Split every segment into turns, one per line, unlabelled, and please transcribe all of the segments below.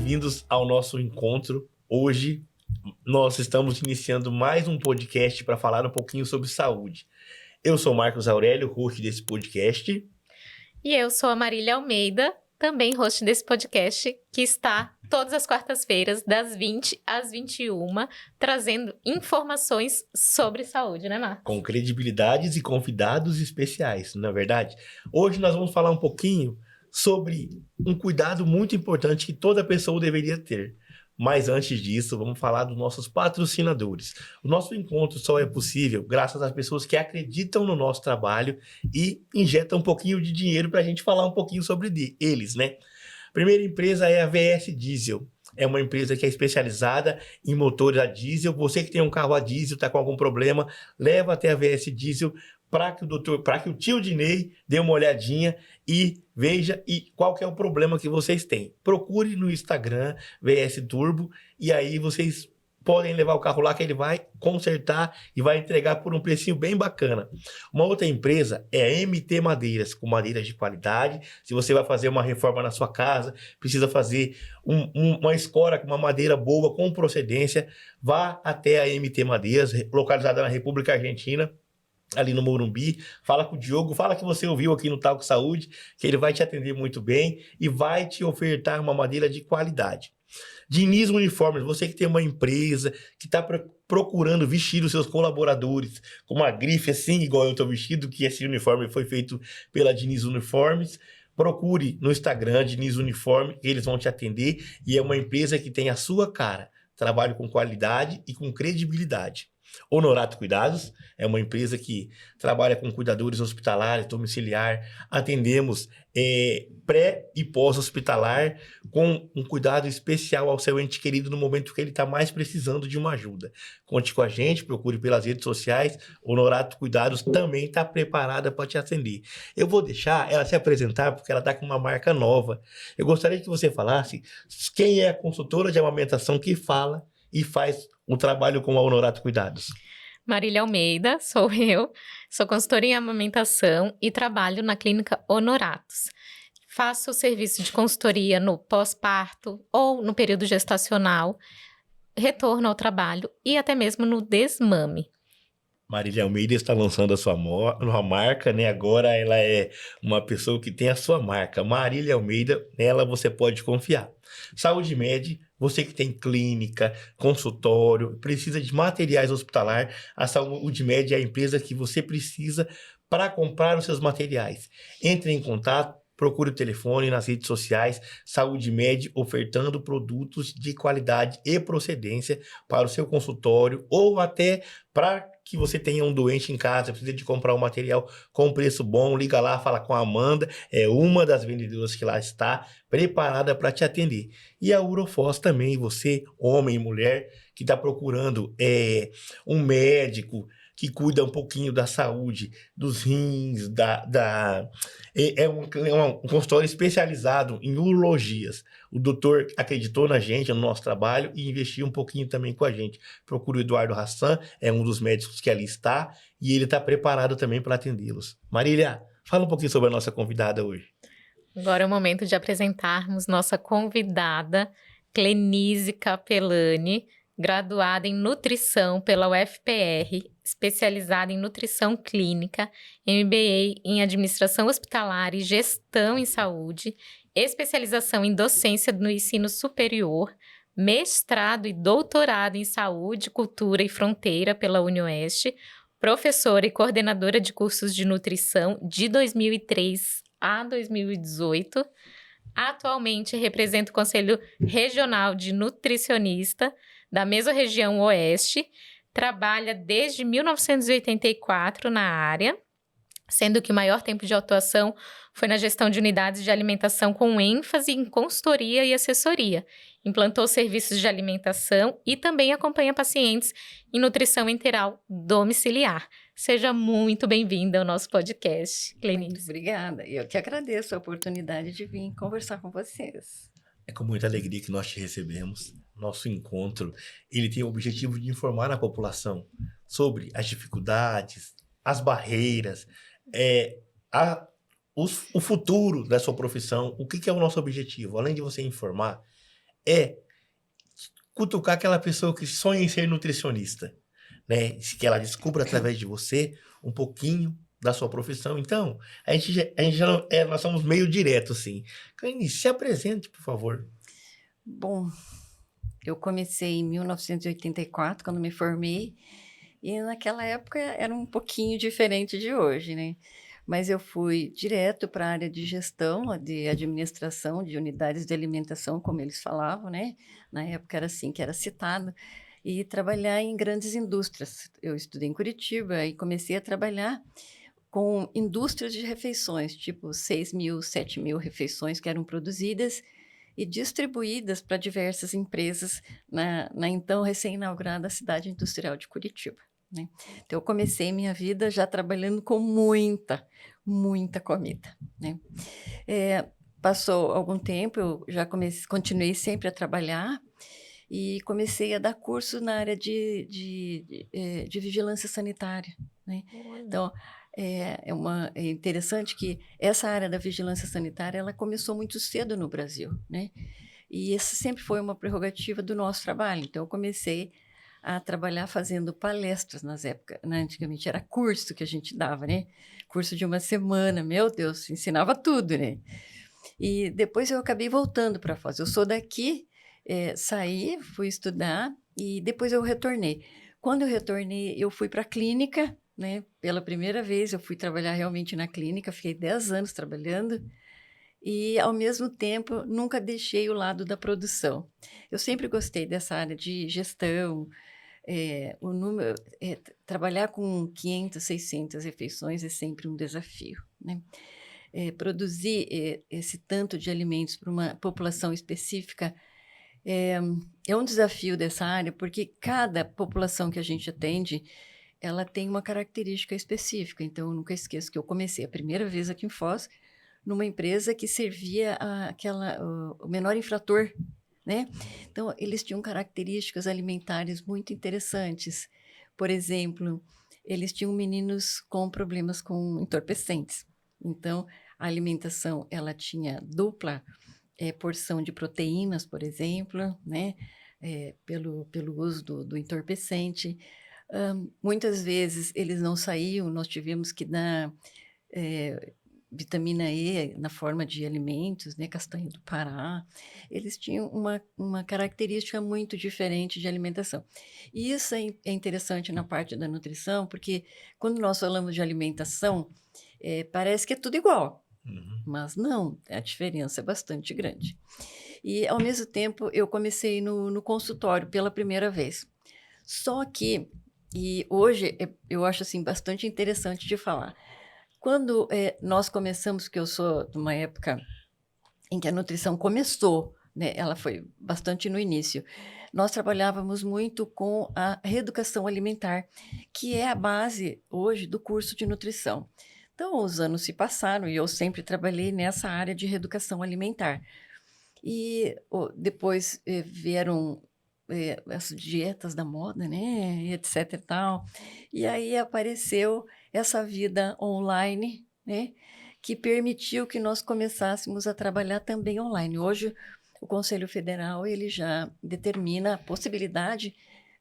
bem-vindos ao nosso encontro. Hoje nós estamos iniciando mais um podcast para falar um pouquinho sobre saúde. Eu sou Marcos Aurélio, host desse podcast.
E eu sou a Marília Almeida, também host desse podcast, que está todas as quartas-feiras, das 20 às 21, trazendo informações sobre saúde, né, Marcos?
Com credibilidades e convidados especiais, não é verdade? Hoje nós vamos falar um pouquinho sobre um cuidado muito importante que toda pessoa deveria ter. Mas antes disso, vamos falar dos nossos patrocinadores. O nosso encontro só é possível graças às pessoas que acreditam no nosso trabalho e injetam um pouquinho de dinheiro para a gente falar um pouquinho sobre eles, né? A primeira empresa é a VS Diesel. É uma empresa que é especializada em motores a diesel. Você que tem um carro a diesel, está com algum problema, leva até a VS Diesel para que o tio Dinei dê uma olhadinha e veja qual que é o problema que vocês têm. Procure no Instagram VS Turbo e aí vocês podem levar o carro lá que ele vai consertar e vai entregar por um precinho bem bacana. Uma outra empresa é a MT Madeiras, com madeiras de qualidade. Se você vai fazer uma reforma na sua casa, precisa fazer uma escora com uma madeira boa, com procedência, vá até a MT Madeiras, localizada na República Argentina, ali no Morumbi. Fala com o Diogo, fala que você ouviu aqui no Talco Saúde, que ele vai te atender muito bem e vai te ofertar uma madeira de qualidade. Diniz Uniformes, você que tem uma empresa que está procurando vestir os seus colaboradores com uma grife assim, igual eu estou vestido, que esse uniforme foi feito pela Diniz Uniformes, procure no Instagram Diniz Uniforme, eles vão te atender e é uma empresa que tem a sua cara, trabalho com qualidade e com credibilidade. Honorato Cuidados é uma empresa que trabalha com cuidadores hospitalares, domiciliar, atendemos pré e pós-hospitalar com um cuidado especial ao seu ente querido no momento que ele está mais precisando de uma ajuda. Conte com a gente, procure pelas redes sociais, Honorato Cuidados também está preparada para te atender. Eu vou deixar ela se apresentar porque ela está com uma marca nova. Eu gostaria que você falasse quem é a consultora de amamentação que fala e faz um trabalho com a Honorato Cuidados.
Marília Almeida, sou eu, sou consultora em amamentação e trabalho na clínica Honoratos. Faço o serviço de consultoria no pós-parto ou no período gestacional, retorno ao trabalho e até mesmo no desmame.
Marília Almeida está lançando a sua marca, né? Agora ela é uma pessoa que tem a sua marca. Marília Almeida, nela você pode confiar. Saúde Med, você que tem clínica, consultório, precisa de materiais hospitalar, a Saúde Med é a empresa que você precisa para comprar os seus materiais. Entre em contato, procure o telefone nas redes sociais, Saúde Med, ofertando produtos de qualidade e procedência para o seu consultório ou até para que você tenha um doente em casa, precisa de comprar um material com preço bom, liga lá, fala com a Amanda, é uma das vendedoras que lá está preparada para te atender. E a Urofós também, você, homem e mulher, que está procurando um médico que cuida um pouquinho da saúde, dos rins, é um consultório especializado em urologias. O doutor acreditou na gente, no nosso trabalho e investiu um pouquinho também com a gente. Procura o Eduardo Hassan, é um dos médicos que ali está e ele está preparado também para atendê-los. Marília, fala um pouquinho sobre a nossa convidada hoje.
Agora é o momento de apresentarmos nossa convidada, Clenise Capelani, graduada em nutrição pela UFPR, especializada em nutrição clínica, MBA em administração hospitalar e gestão em saúde, especialização em docência no ensino superior, mestrado e doutorado em saúde, cultura e fronteira pela UniOeste, professora e coordenadora de cursos de nutrição de 2003 a 2018. Atualmente representa o Conselho Regional de Nutricionista da Mesorregião Oeste, trabalha desde 1984 na área, sendo que o maior tempo de atuação foi na gestão de unidades de alimentação com ênfase em consultoria e assessoria. Implantou serviços de alimentação e também acompanha pacientes em nutrição enteral domiciliar. Seja muito bem-vinda ao nosso podcast, Clenise.
Muito obrigada. Eu que agradeço a oportunidade de vir conversar com vocês.
É com muita alegria que nós te recebemos. Nosso encontro, ele tem o objetivo de informar a população sobre as dificuldades, as barreiras, o futuro da sua profissão. O que é o nosso objetivo? Além de você informar, é cutucar aquela pessoa que sonha em ser nutricionista, né? Que ela descubra através de você um pouquinho da sua profissão. Então, a gente já não, nós somos meio direto, assim. Clarice, se apresente, por favor.
Bom, eu comecei em 1984, quando me formei, e naquela época era um pouquinho diferente de hoje, né? Mas eu fui direto para a área de gestão, de administração de unidades de alimentação, como eles falavam, né? Na época era assim que era citado, e trabalhar em grandes indústrias. Eu estudei em Curitiba e comecei a trabalhar com indústrias de refeições, tipo 6.000, 7.000 refeições que eram produzidas e distribuídas para diversas empresas na então recém-inaugurada cidade industrial de Curitiba, né? Então, eu comecei minha vida já trabalhando com muita comida, né? Passou algum tempo, eu já continuei sempre a trabalhar e comecei a dar curso na área de vigilância sanitária, né?
Olha.
Então, é interessante que essa área da vigilância sanitária, ela começou muito cedo no Brasil, né? E essa sempre foi uma prerrogativa do nosso trabalho. Então, eu comecei a trabalhar fazendo palestras nas épocas, né? Antigamente era curso que a gente dava, né? Curso de uma semana, meu Deus, ensinava tudo, né? E depois eu acabei voltando para Foz. Eu sou daqui, saí, fui estudar e depois eu retornei. Quando eu retornei, eu fui para a clínica, né? Pela primeira vez eu fui trabalhar realmente na clínica, fiquei 10 anos trabalhando e, ao mesmo tempo, nunca deixei o lado da produção. Eu sempre gostei dessa área de gestão, o número, trabalhar com 500, 600 refeições é sempre um desafio, né? Produzir esse tanto de alimentos para uma população específica é um desafio dessa área, porque cada população que a gente atende, ela tem uma característica específica. Então, eu nunca esqueço que eu comecei a primeira vez aqui em Foz, numa empresa que servia o menor infrator, né? Então, eles tinham características alimentares muito interessantes. Por exemplo, eles tinham meninos com problemas com entorpecentes. Então, a alimentação, ela tinha dupla porção de proteínas, por exemplo, né? Pelo uso do entorpecente. Muitas vezes eles não saíam, nós tivemos que dar vitamina E na forma de alimentos, né? Castanha do Pará. Eles tinham uma característica muito diferente de alimentação. E isso é interessante na parte da nutrição, porque quando nós falamos de alimentação, parece que é tudo igual.
Uhum.
Mas não, a diferença é bastante grande. E, ao mesmo tempo, eu comecei no consultório pela primeira vez. Só que, e hoje eu acho assim bastante interessante de falar, quando nós começamos, que eu sou de uma época em que a nutrição começou, né, ela foi bastante no início, nós trabalhávamos muito com a reeducação alimentar, que é a base hoje do curso de nutrição. Então, os anos se passaram e eu sempre trabalhei nessa área de reeducação alimentar. E depois vieram as dietas da moda, né, etc e tal. E aí apareceu essa vida online, né, que permitiu que nós começássemos a trabalhar também online. Hoje, o Conselho Federal ele já determina a possibilidade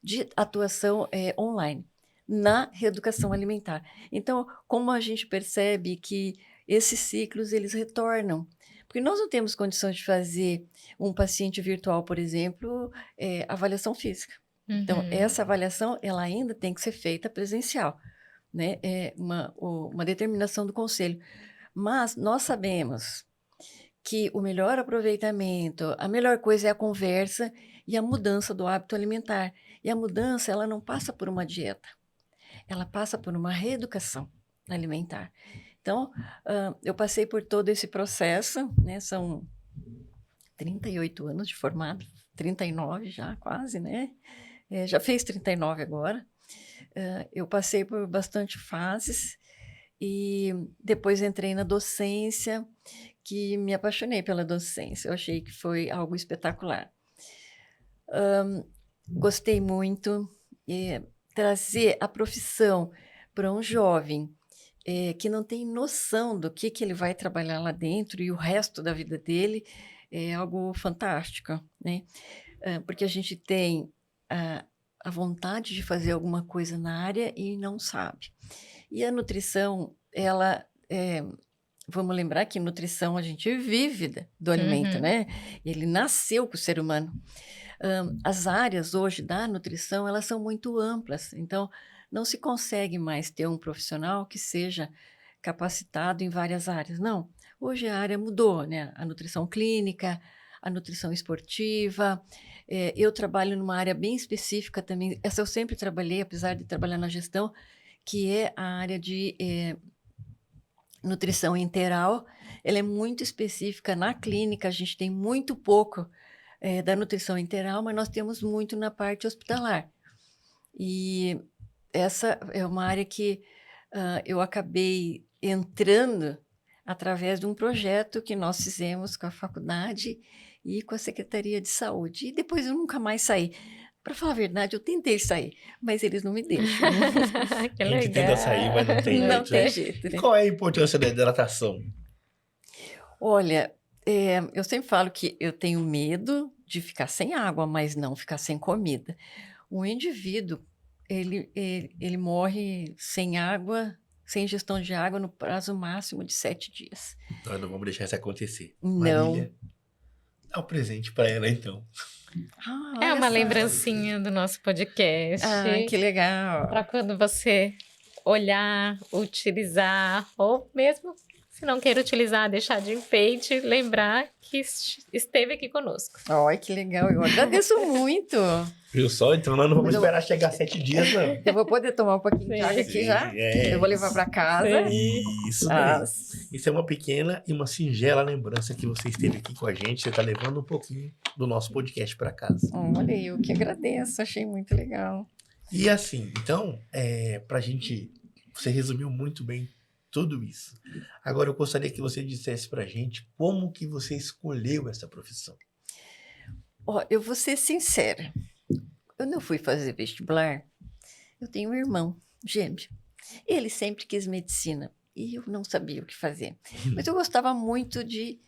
de atuação online na reeducação alimentar. Então, como a gente percebe que esses ciclos eles retornam, porque nós não temos condições de fazer um paciente virtual, por exemplo, avaliação física. Então, essa avaliação ela ainda tem que ser feita presencial, né? É uma determinação do conselho. Mas nós sabemos que o melhor aproveitamento, a melhor coisa é a conversa e a mudança do hábito alimentar. E a mudança, ela não passa por uma dieta, ela passa por uma reeducação alimentar. Então, eu passei por todo esse processo, né? São 38 anos de formado, 39 já quase, né? Já fez 39 agora. Eu passei por bastante fases e depois entrei na docência, que me apaixonei pela docência. Eu achei que foi algo espetacular. Gostei muito. Trazer a profissão para um jovem que não tem noção do que ele vai trabalhar lá dentro e o resto da vida dele é algo fantástico, né? Porque a gente tem a vontade de fazer alguma coisa na área e não sabe. E a nutrição, ela vamos lembrar que nutrição a gente vive do alimento,
Uhum.
né? Ele nasceu com o ser humano. As áreas hoje da nutrição, elas são muito amplas, então não se consegue mais ter um profissional que seja capacitado em várias áreas. Não, hoje a área mudou, né? A nutrição clínica, a nutrição esportiva. Eu trabalho numa área bem específica também, essa eu sempre trabalhei, apesar de trabalhar na gestão, que é a área de nutrição enteral. Ela é muito específica na clínica, a gente tem muito pouco da nutrição enteral, mas nós temos muito na parte hospitalar. E essa é uma área que eu acabei entrando através de um projeto que nós fizemos com a faculdade e com a Secretaria de Saúde. E depois eu nunca mais saí. Para falar a verdade, eu tentei sair, mas eles não me deixam.
Que
A gente tenta sair, mas não tem
Não
jeito,
tem
né?
jeito,
E
né?
qual é a importância da hidratação?
Olha, eu sempre falo que eu tenho medo de ficar sem água, mas não ficar sem comida. O indivíduo, ele morre sem água, sem ingestão de água, no prazo máximo de 7 dias.
Nós não vamos deixar isso acontecer.
Não.
Marília, dá um presente para ela, então.
É
Olha
uma
só.
lembrancinha do nosso podcast.
Que legal.
Para quando você olhar, utilizar, ou mesmo se não queira utilizar, deixar de enfeite, lembrar que esteve aqui conosco.
Olha, que legal. Eu agradeço muito.
Viu só? Então nós não vamos
Mas eu-
esperar chegar 7 dias, não.
Eu vou poder tomar um pouquinho de
Sim.
água aqui
Sim,
já?
é.
Eu vou levar para casa.
Isso
Ah,
mesmo. Isso é uma pequena e uma singela lembrança que você esteve aqui com a gente. Você está levando um pouquinho do nosso podcast para casa.
olha, eu que agradeço. Achei muito legal.
E assim, então, pra gente, você resumiu muito bem tudo isso. Agora eu gostaria que você dissesse pra gente como que você escolheu essa profissão.
Ó, eu vou ser sincera. Quando eu fui fazer vestibular, eu tenho um irmão gêmeo. Ele sempre quis medicina e eu não sabia o que fazer. Mas eu gostava muito de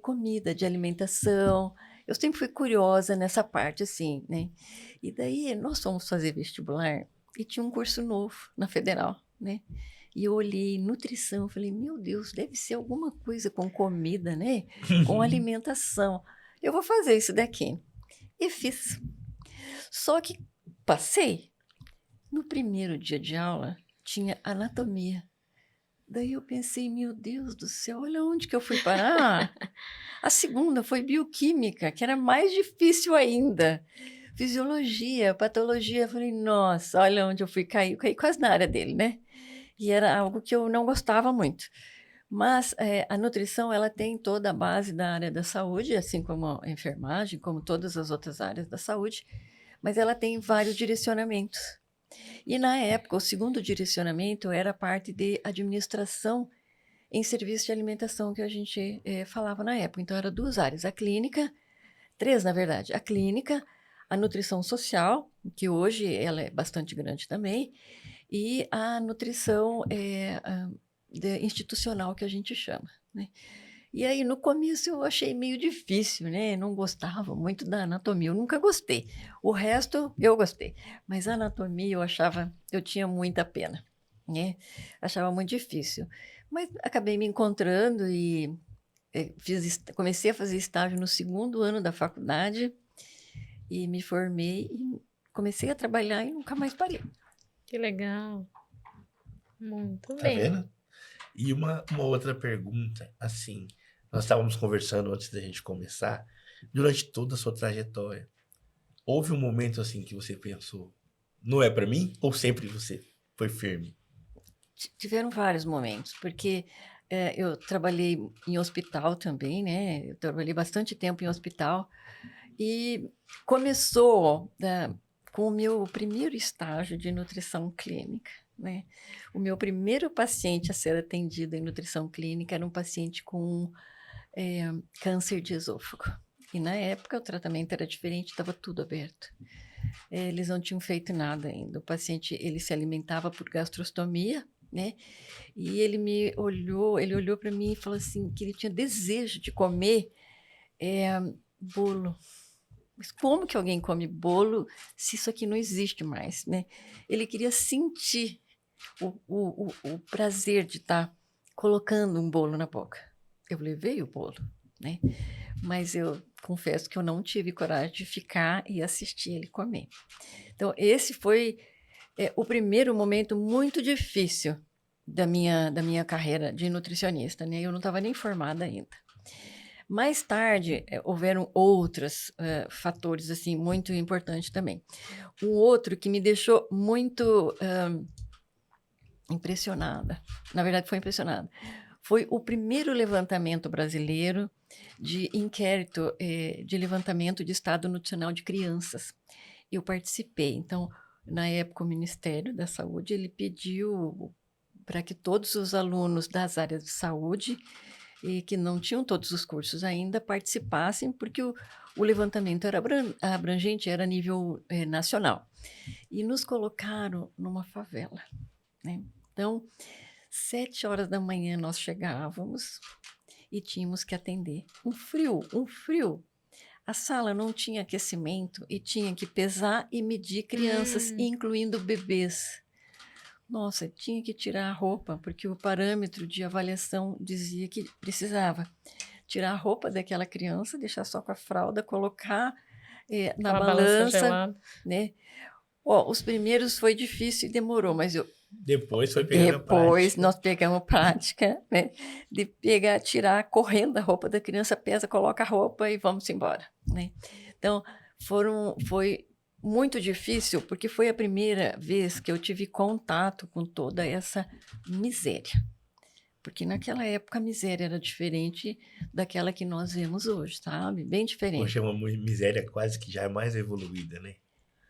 comida, de alimentação. Eu sempre fui curiosa nessa parte, assim, né? E daí nós fomos fazer vestibular e tinha um curso novo na Federal, né? E eu olhei nutrição, eu falei, meu Deus, deve ser alguma coisa com comida, né? Com alimentação. Eu vou fazer isso daqui. E fiz. Só que passei. No primeiro dia de aula, tinha anatomia. Daí eu pensei, meu Deus do céu, olha onde que eu fui parar. A segunda foi bioquímica, que era mais difícil ainda. Fisiologia, patologia, eu falei, nossa, olha onde eu fui cair. Eu caí quase na área dele, né? E era algo que eu não gostava muito. Mas a nutrição, ela tem toda a base da área da saúde, assim como a enfermagem, como todas as outras áreas da saúde, mas ela tem vários direcionamentos. E na época, o segundo direcionamento era a parte de administração em serviço de alimentação que a gente falava na época. Então, eram 2 áreas, a clínica, 3 na verdade, a clínica, a nutrição social, que hoje ela é bastante grande também, e a nutrição institucional, que a gente chama, né? E aí, no começo, eu achei meio difícil, né? Não gostava muito da anatomia, eu nunca gostei. O resto, eu gostei. Mas a anatomia, eu tinha muita pena, né? Achava muito difícil. Mas acabei me encontrando e comecei a fazer estágio no 2º ano da faculdade e me formei e comecei a trabalhar e nunca mais parei.
Que legal. Muito
Tá
bem.
vendo? E uma outra pergunta, assim, nós estávamos conversando antes da gente começar, durante toda a sua trajetória, houve um momento assim que você pensou, não é pra mim? Ou sempre você foi firme?
Tiveram vários momentos, porque eu trabalhei em hospital também, né? Eu trabalhei bastante tempo em hospital e começou com o meu primeiro estágio de nutrição clínica, né? O meu primeiro paciente a ser atendido em nutrição clínica era um paciente com câncer de esôfago. E na época o tratamento era diferente, estava tudo aberto. Eles não tinham feito nada ainda. O paciente, ele se alimentava por gastrostomia, né? E ele olhou para mim e falou assim que ele tinha desejo de comer Bolo. Mas como que alguém come bolo se isso aqui não existe mais, né? Ele queria sentir o prazer de estar colocando um bolo na boca. Eu levei o bolo, né? Mas eu confesso que eu não tive coragem de ficar e assistir ele comer. Então, esse foi o primeiro momento muito difícil da minha carreira de nutricionista, né? Eu não estava nem formada ainda. Mais tarde, houveram outros fatores assim muito importantes também. Um outro que me deixou muito impressionada, na verdade foi impressionada, foi o primeiro levantamento brasileiro de inquérito de levantamento de estado nutricional de crianças. Eu participei, então, na época, o Ministério da Saúde, ele pediu para que todos os alunos das áreas de saúde e que não tinham todos os cursos ainda participassem, porque o levantamento era abrangente, era a nível nacional. E nos colocaram numa favela, né? Então, 7h da manhã nós chegávamos e tínhamos que atender. Um frio. A sala não tinha aquecimento e tinha que pesar e medir crianças, incluindo bebês. Nossa, tinha que tirar a roupa, porque o parâmetro de avaliação dizia que precisava tirar a roupa daquela criança, deixar só com a fralda, colocar na balança, né? Os primeiros foi difícil e demorou, mas
depois foi pegando prática.
Nós pegamos prática, né? De pegar, tirar, correndo a roupa da criança, pesa, coloca a roupa e vamos embora, né? Então, foi muito difícil, porque foi a primeira vez que eu tive contato com toda essa miséria. Porque naquela época a miséria era diferente daquela que nós vemos hoje, sabe? Bem diferente.
Hoje é uma miséria quase que já é mais evoluída, né?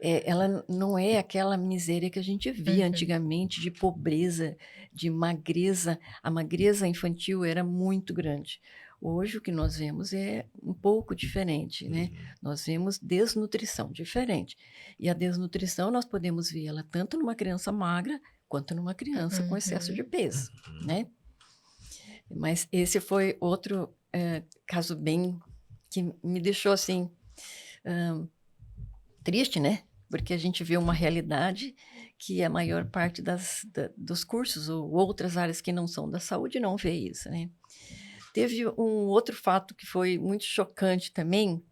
Ela não é aquela miséria que a gente via antigamente, de pobreza, de magreza. A magreza infantil era muito grande. Hoje o que nós vemos é um pouco diferente, né? Nós vemos desnutrição diferente. E a desnutrição nós podemos ver ela tanto numa criança magra quanto numa criança com excesso de peso, né? Mas esse foi outro caso bem que me deixou assim triste, né? Porque a gente vê uma realidade que a maior parte dos cursos ou outras áreas que não são da saúde não vê isso, né? Teve um outro fato que foi muito chocante também,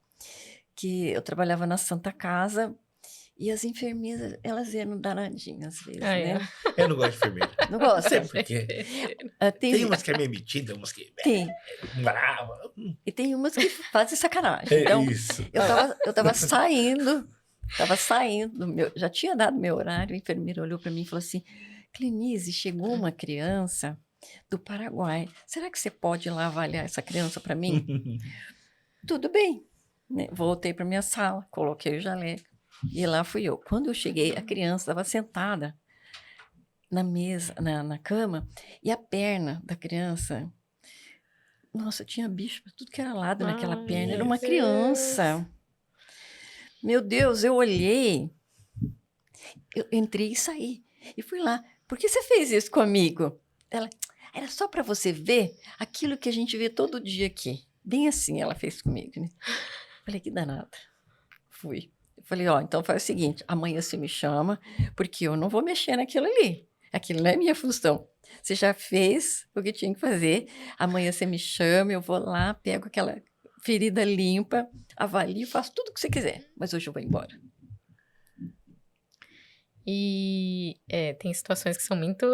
que eu trabalhava na Santa Casa e as enfermeiras, elas eram danadinhas às vezes, né?
Eu não gosto de enfermeira.
Não gosto?
Não sei por quê. Tem umas que é meio metida, umas que
tem.
Brava.
E tem umas que fazem sacanagem. Então,
isso.
Eu tava saindo, já tinha dado meu horário, a enfermeira olhou para mim e falou assim, Clenise, chegou uma criança do Paraguai, será que você pode ir lá avaliar essa criança para mim? Tudo bem. Né? Voltei para minha sala, coloquei o jaleco e lá fui eu. Quando eu cheguei, a criança estava sentada na mesa, na cama, e a perna da criança, nossa, tinha bicho para tudo que era lado naquela perna, era uma criança. Meu Deus, eu olhei, eu entrei e saí. E fui lá. Por que você fez isso comigo? Ela, era só para você ver aquilo que a gente vê todo dia aqui. Bem assim ela fez comigo, né? Falei, que danada. Fui. Falei, então faz o seguinte, amanhã você me chama, porque eu não vou mexer naquilo ali. Aquilo não é minha função. Você já fez o que tinha que fazer, amanhã você me chama, eu vou lá, pego aquela ferida limpa, avalio, faço tudo o que você quiser, mas hoje eu vou embora.
E tem situações que são muito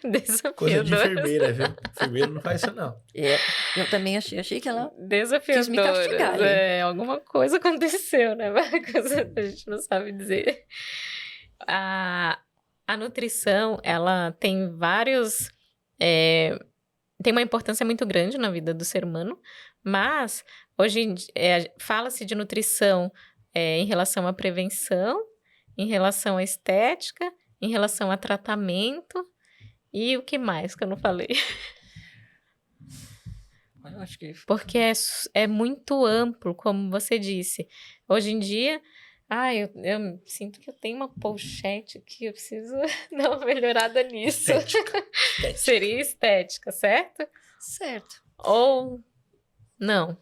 desafiadoras.
Coisa de enfermeira, viu? Enfermeira não faz isso, não.
Eu também achei que ela
desafiadoras.
Quis me castigar.
Alguma coisa aconteceu, né? A gente não sabe dizer. A nutrição, ela tem vários... tem uma importância muito grande na vida do ser humano, mas hoje fala-se de nutrição em relação à prevenção, em relação à estética, em relação a tratamento e o que mais que eu não falei?
Eu acho que...
Porque é muito amplo, como você disse. Hoje em dia, eu sinto que eu tenho uma pochete aqui, eu preciso dar uma melhorada nisso.
Estética.
Seria estética, certo?
Certo.
Ou Não.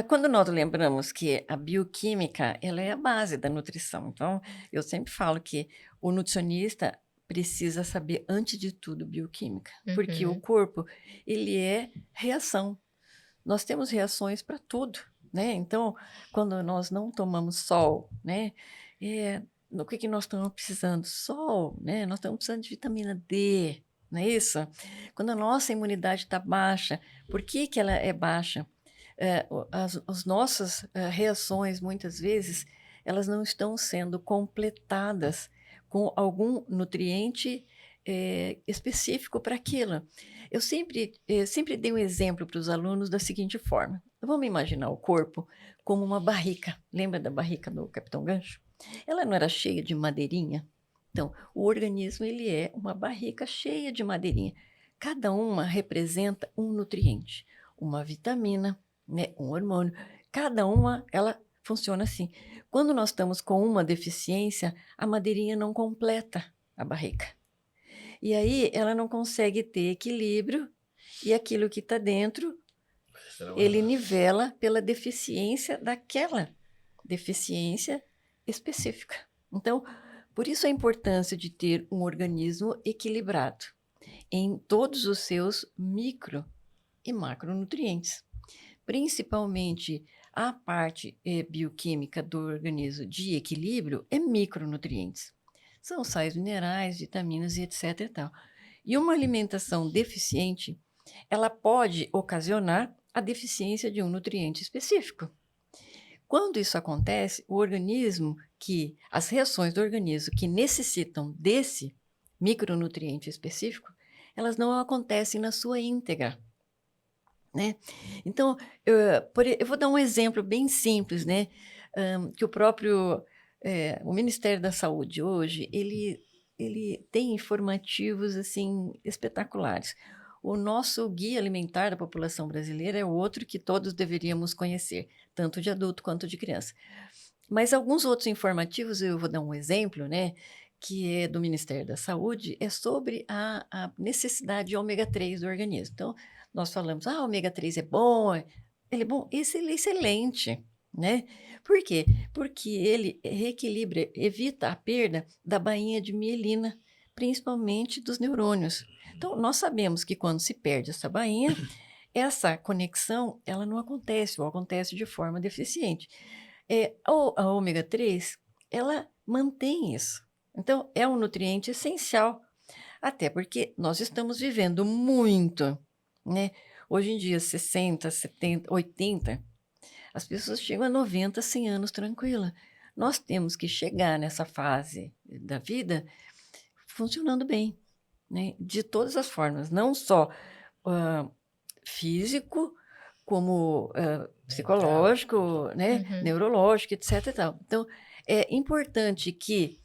Quando nós lembramos que a bioquímica, ela é a base da nutrição. Então, eu sempre falo que o nutricionista precisa saber, antes de tudo, bioquímica. Porque o corpo, ele é reação. Nós temos reações para tudo, né? Então, quando nós não tomamos sol, né? No que nós estamos precisando? Sol, né? Nós estamos precisando de vitamina D, não é isso? Quando a nossa imunidade está baixa, por que ela é baixa? As nossas reações, muitas vezes, elas não estão sendo completadas com algum nutriente específico para aquilo. Eu sempre dei um exemplo para os alunos da seguinte forma. Vamos imaginar o corpo como uma barrica. Lembra da barrica do Capitão Gancho? Ela não era cheia de madeirinha? Então, o organismo ele é uma barrica cheia de madeirinha. Cada uma representa um nutriente, uma vitamina, né, um hormônio. Cada uma, ela funciona assim. Quando nós estamos com uma deficiência, a madeirinha não completa a barrica. E aí ela não consegue ter equilíbrio e aquilo que está dentro, ele nivela pela deficiência daquela deficiência específica. Então, por isso a importância de ter um organismo equilibrado em todos os seus micro e macronutrientes. Principalmente a parte bioquímica do organismo de equilíbrio é micronutrientes. São sais minerais, vitaminas e etc. E tal. E uma alimentação deficiente, ela pode ocasionar a deficiência de um nutriente específico. Quando isso acontece, as reações do organismo que necessitam desse micronutriente específico, elas não acontecem na sua íntegra. Né? Então, eu vou dar um exemplo bem simples, né? Que o próprio o Ministério da Saúde hoje, ele tem informativos assim espetaculares. O nosso guia alimentar da população brasileira é outro que todos deveríamos conhecer, tanto de adulto quanto de criança. Mas alguns outros informativos, eu vou dar um exemplo, né? Que é do Ministério da Saúde, é sobre a necessidade de ômega 3 do organismo. Então, nós falamos, o ômega 3 é bom, ele é bom, ele é excelente, né? Por quê? Porque ele reequilibra, evita a perda da bainha de mielina, principalmente dos neurônios. Então, nós sabemos que quando se perde essa bainha, essa conexão, ela não acontece, ou acontece de forma deficiente. A ômega 3, ela mantém isso. Então, é um nutriente essencial, até porque nós estamos vivendo muito, né? Hoje em dia, 60, 70, 80, as pessoas chegam a 90, 100 anos tranquila. Nós temos que chegar nessa fase da vida funcionando bem, né? De todas as formas, não só físico, como psicológico, né? Neurológico, etc. E tal. Então, é importante que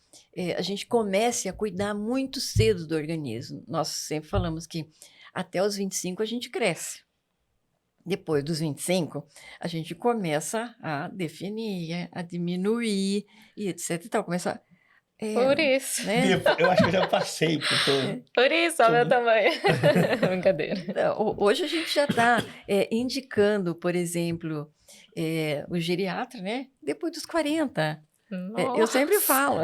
a gente comece a cuidar muito cedo do organismo. Nós sempre falamos que até os 25 a gente cresce. Depois dos 25, a gente começa a definir, a diminuir, e etc. E tal. Começa
por isso.
Né?
Eu acho que eu já passei por todo.
Por isso, olha o meu tamanho. Brincadeira.
Hoje a gente já está indicando, por exemplo, o geriatra, né? Depois dos 40. Eu sempre falo,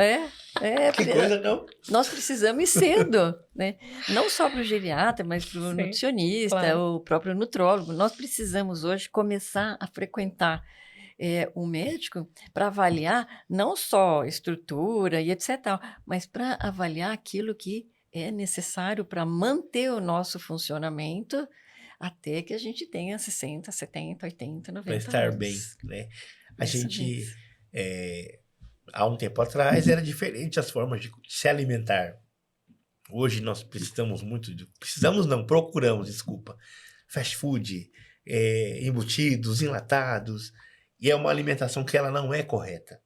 Que coisa, não?
Nós precisamos ir cedo, né? Não só para o geriatra, mas para o nutricionista, claro. O próprio nutrólogo. Nós precisamos hoje começar a frequentar um médico para avaliar não só estrutura e etc., mas para avaliar aquilo que é necessário para manter o nosso funcionamento até que a gente tenha 60, 70, 80, 90
para estar
anos.
bem, né? A gente... há um tempo atrás era diferente as formas de se alimentar. Hoje nós precisamos muito procuramos, desculpa, fast food, embutidos, enlatados, e é uma alimentação que ela não é correta,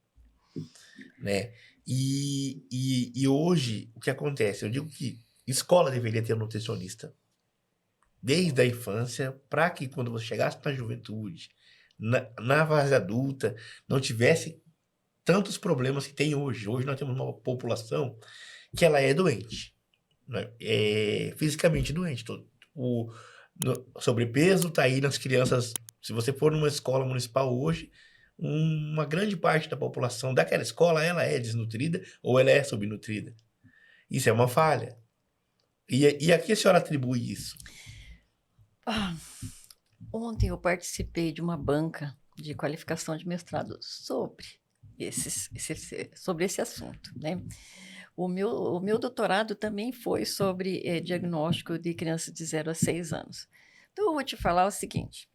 né? E hoje, o que acontece? Eu digo que escola deveria ter um nutricionista desde a infância, para que quando você chegasse na juventude, na fase adulta, não tivesse tantos problemas que tem hoje. Hoje nós temos uma população que ela é doente, né? É fisicamente doente. O sobrepeso está aí nas crianças Se você for numa escola municipal hoje, uma grande parte da população daquela escola, ela é desnutrida ou ela é subnutrida. Isso é uma falha. E a que a senhora atribui isso?
Ah, ontem eu participei de uma banca de qualificação de mestrado sobre sobre esse assunto, né? O meu doutorado também foi sobre diagnóstico de crianças de 0 a 6 anos. Então, eu vou te falar o seguinte.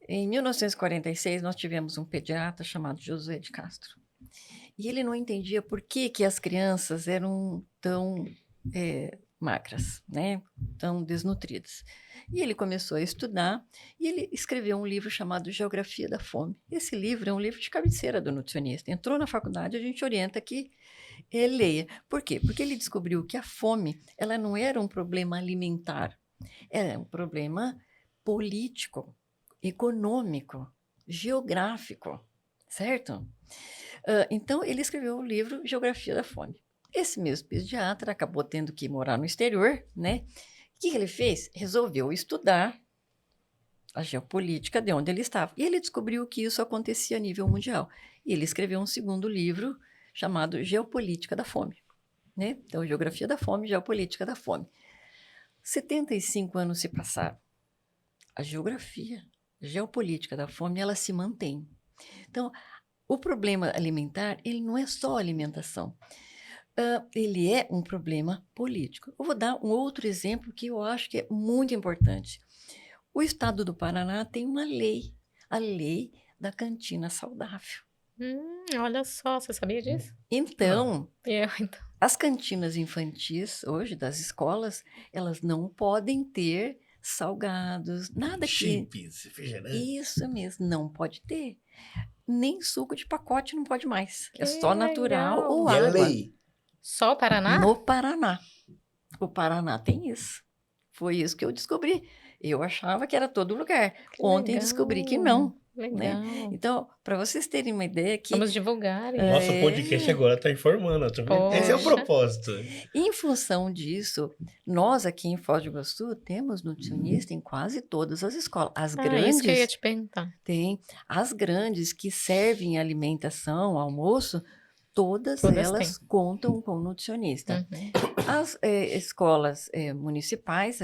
Em 1946, nós tivemos um pediatra chamado Josué de Castro. E ele não entendia por que as crianças eram tão magras, né? Tão desnutridas. E ele começou a estudar e ele escreveu um livro chamado Geografia da Fome. Esse livro é um livro de cabeceira do nutricionista. Entrou na faculdade, a gente orienta que ele leia. Por quê? Porque ele descobriu que a fome, ela não era um problema alimentar, era um problema político, econômico, geográfico, certo? Então, ele escreveu o livro Geografia da Fome. Esse mesmo pediatra acabou tendo que morar no exterior, né? O que ele fez? Resolveu estudar a geopolítica de onde ele estava. E ele descobriu que isso acontecia a nível mundial. E ele escreveu um segundo livro chamado Geopolítica da Fome, né? Então, Geografia da Fome, Geopolítica da Fome. 75 anos se passaram. A geografia, a geopolítica da fome, ela se mantém. Então, o problema alimentar, ele não é só alimentação. Ele é um problema político. Eu vou dar um outro exemplo que eu acho que é muito importante. O estado do Paraná tem uma lei, a lei da cantina saudável.
Olha só, você sabia disso?
Então,
Então.
as cantinas infantis, hoje, das escolas, elas não podem ter salgados, nada que...
Chips, refrigerante.
Isso mesmo, não pode ter. Nem suco de pacote não pode mais. É
Que
só natural
legal.
ou
E é
água.
lei.
Só o Paraná?
No Paraná. O Paraná tem isso. Foi isso que eu descobri. Eu achava que era todo lugar.
Que
Ontem
legal.
descobri que não.
Legal.
Então, para vocês terem uma ideia que...
Vamos divulgar. hein?
Nosso podcast agora está informando. Tá vendo? Esse é o
Poxa.
propósito.
Em função disso, nós aqui em Foz do Iguaçu temos nutricionista em quase todas as escolas. As
Isso
grandes
que eu ia te perguntar.
tem, as grandes que servem alimentação, almoço, todas elas contam com nutricionista.
Uhum.
As escolas municipais,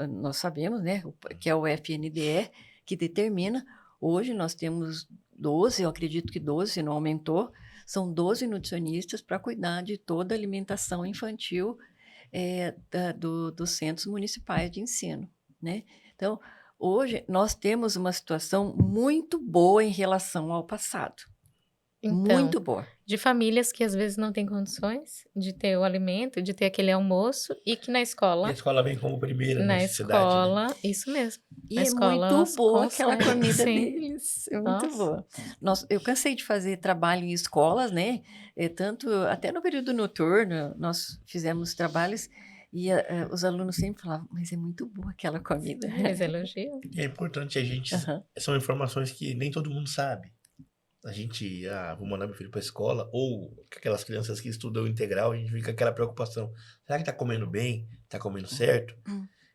nós sabemos, né, que é o FNDE que determina. Hoje nós temos 12, eu acredito que 12, se não aumentou, são 12 nutricionistas para cuidar de toda a alimentação infantil dos centros municipais de ensino, né? Então, hoje nós temos uma situação muito boa em relação ao passado.
Então,
Muito boa.
de famílias que às vezes não têm condições de ter o alimento, de ter aquele almoço, e que na
E a
escola,
escola vem como primeira
na
necessidade, né?
escola, isso mesmo.
E
Na
é
escola
muito boa aquela
consegue,
comida
sim.
deles. É muito
Nossa.
boa. Eu cansei de fazer trabalho em escolas, né? Tanto até no período noturno, nós fizemos trabalhos e os alunos sempre falavam, mas é muito boa aquela comida.
Eles elogiam.
E é importante a gente...
Aham.
São informações que nem todo mundo sabe. A gente, vou mandar meu filho para a escola, ou aquelas crianças que estudam integral, a gente fica com aquela preocupação. Será que tá comendo bem? Tá comendo certo?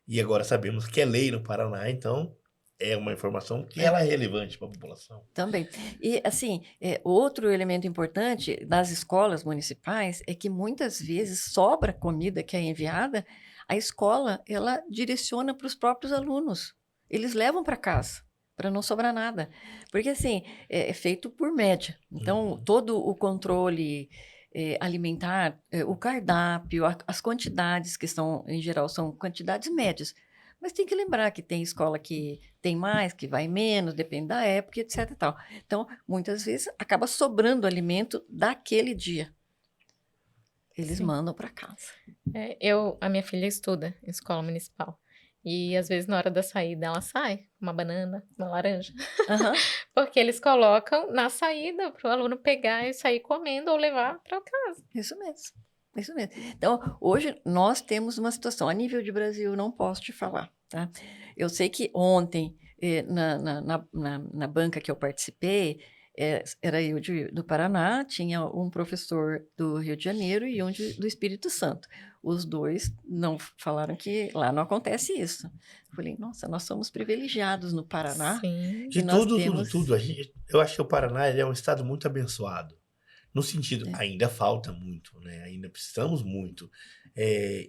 E agora sabemos que é lei no Paraná, então é uma informação que ela é relevante para a população.
Também. E, assim, outro elemento importante das escolas municipais é que muitas vezes sobra comida que é enviada, a escola, ela direciona para os próprios alunos. Eles levam para casa, para não sobrar nada. Porque, assim, é feito por média. Então, todo o controle alimentar, o cardápio, as quantidades que são, em geral, são quantidades médias. Mas tem que lembrar que tem escola que tem mais, que vai menos, depende da época, etc e tal. Então, muitas vezes, acaba sobrando alimento daquele dia. Eles
Sim.
mandam para casa.
A minha filha estuda em escola municipal. E às vezes na hora da saída ela sai uma banana, uma laranja.
Aham.
Porque eles colocam na saída para o aluno pegar e sair comendo ou levar para casa.
Isso mesmo. Isso mesmo. Então, hoje nós temos uma situação, a nível de Brasil, não posso te falar, tá? Eu sei que ontem, na banca que eu participei, era eu do Paraná, tinha um professor do Rio de Janeiro e um do Espírito Santo. os dois não falaram que lá não acontece isso. Eu falei, nossa, nós somos privilegiados no Paraná
Sim.
e
De
nós
tudo,
temos...
eu acho que o Paraná ele é um estado muito abençoado. No sentido,
É.
ainda falta muito, né? Ainda precisamos muito.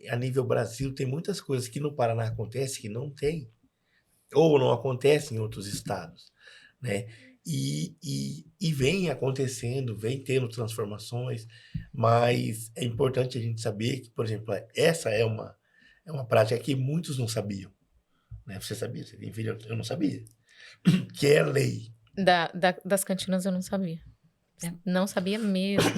A nível Brasil, tem muitas coisas que no Paraná acontecem que não tem, ou não acontecem em outros estados, né? E vem acontecendo, vem tendo transformações, mas é importante a gente saber que, por exemplo, essa é uma prática que muitos não sabiam, né? Você sabia? Você tem filho? Eu não sabia. Que é lei.
Das cantinas eu não sabia.
É.
Não sabia mesmo.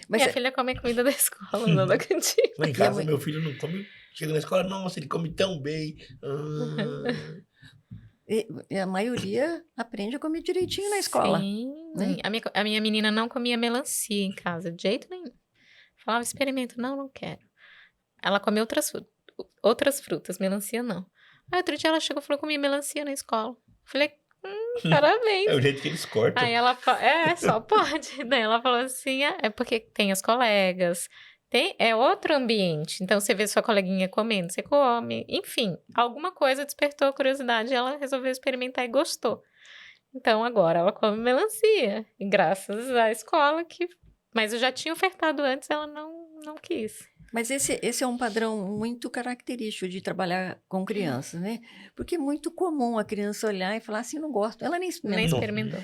Mas
Minha filha come a comida da escola, não da cantina.
Lá em
E é
casa,
mui-
meu filho não come. Chega na escola, nossa, ele come tão bem.
e a maioria aprende a comer direitinho na escola,
Sim.
né?
A minha menina não comia melancia em casa, de jeito nenhum. Falava, experimenta. Não, não quero. Ela come outras frutas, melancia não. Aí outro dia ela chegou e falou, comia melancia na escola. Falei,
É
parabéns.
o jeito que eles cortam.
Aí ela falou, só pode. Daí ela falou assim, é porque tem as colegas, é outro ambiente. Então você vê sua coleguinha comendo, você come. Enfim, alguma coisa despertou a curiosidade e ela resolveu experimentar e gostou. Então agora ela come melancia. E graças à escola que... Mas eu já tinha ofertado antes, ela não quis.
Mas esse é um padrão muito característico de trabalhar com crianças, né? Porque é muito comum a criança olhar e falar assim, não gosto. Ela nem
Nem
experimentou.
experimentou.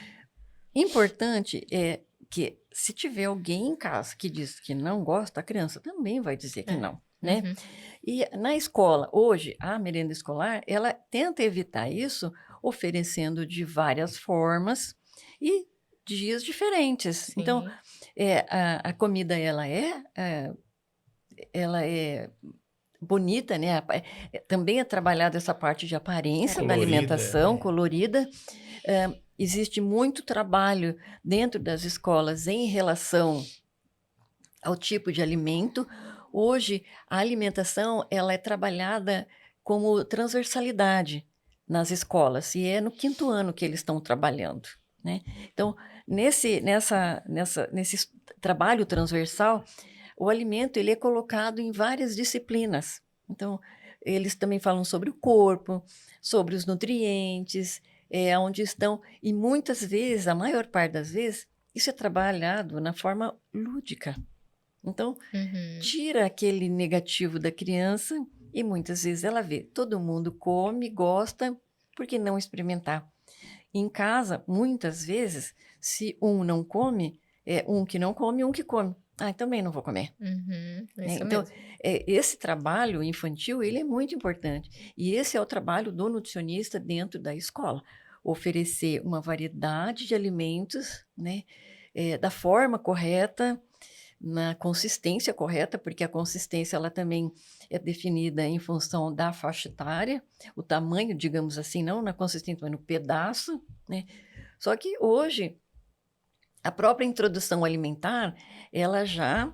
Importante é que se tiver alguém em casa que diz que não gosta, a criança também vai dizer que não, né?
Uhum.
E na escola, hoje, a merenda escolar, ela tenta evitar isso oferecendo de várias formas e dias diferentes.
Sim.
Então, a comida, ela é bonita, né? Também é trabalhada essa parte de aparência da
Colorida,
alimentação,
né?
colorida. Existe muito trabalho dentro das escolas em relação ao tipo de alimento. Hoje, a alimentação ela é trabalhada como transversalidade nas escolas, e é no 5º ano que eles estão trabalhando, né? Então, nesse trabalho transversal, o alimento ele é colocado em várias disciplinas. Então, eles também falam sobre o corpo, sobre os nutrientes, onde estão, e muitas vezes, a maior parte das vezes, isso é trabalhado na forma lúdica. Então, tira aquele negativo da criança e muitas vezes ela vê, todo mundo come, gosta, por que não experimentar? Em casa, muitas vezes, se um não come, é um que não come e um que come. Também não vou comer.
Isso
Então,
mesmo.
esse trabalho infantil, ele é muito importante. E esse é o trabalho do nutricionista dentro da escola. Oferecer uma variedade de alimentos, né, da forma correta, na consistência correta, porque a consistência ela também é definida em função da faixa etária, o tamanho, digamos assim, não na consistência, mas no pedaço, né? Só que hoje, a própria introdução alimentar, ela já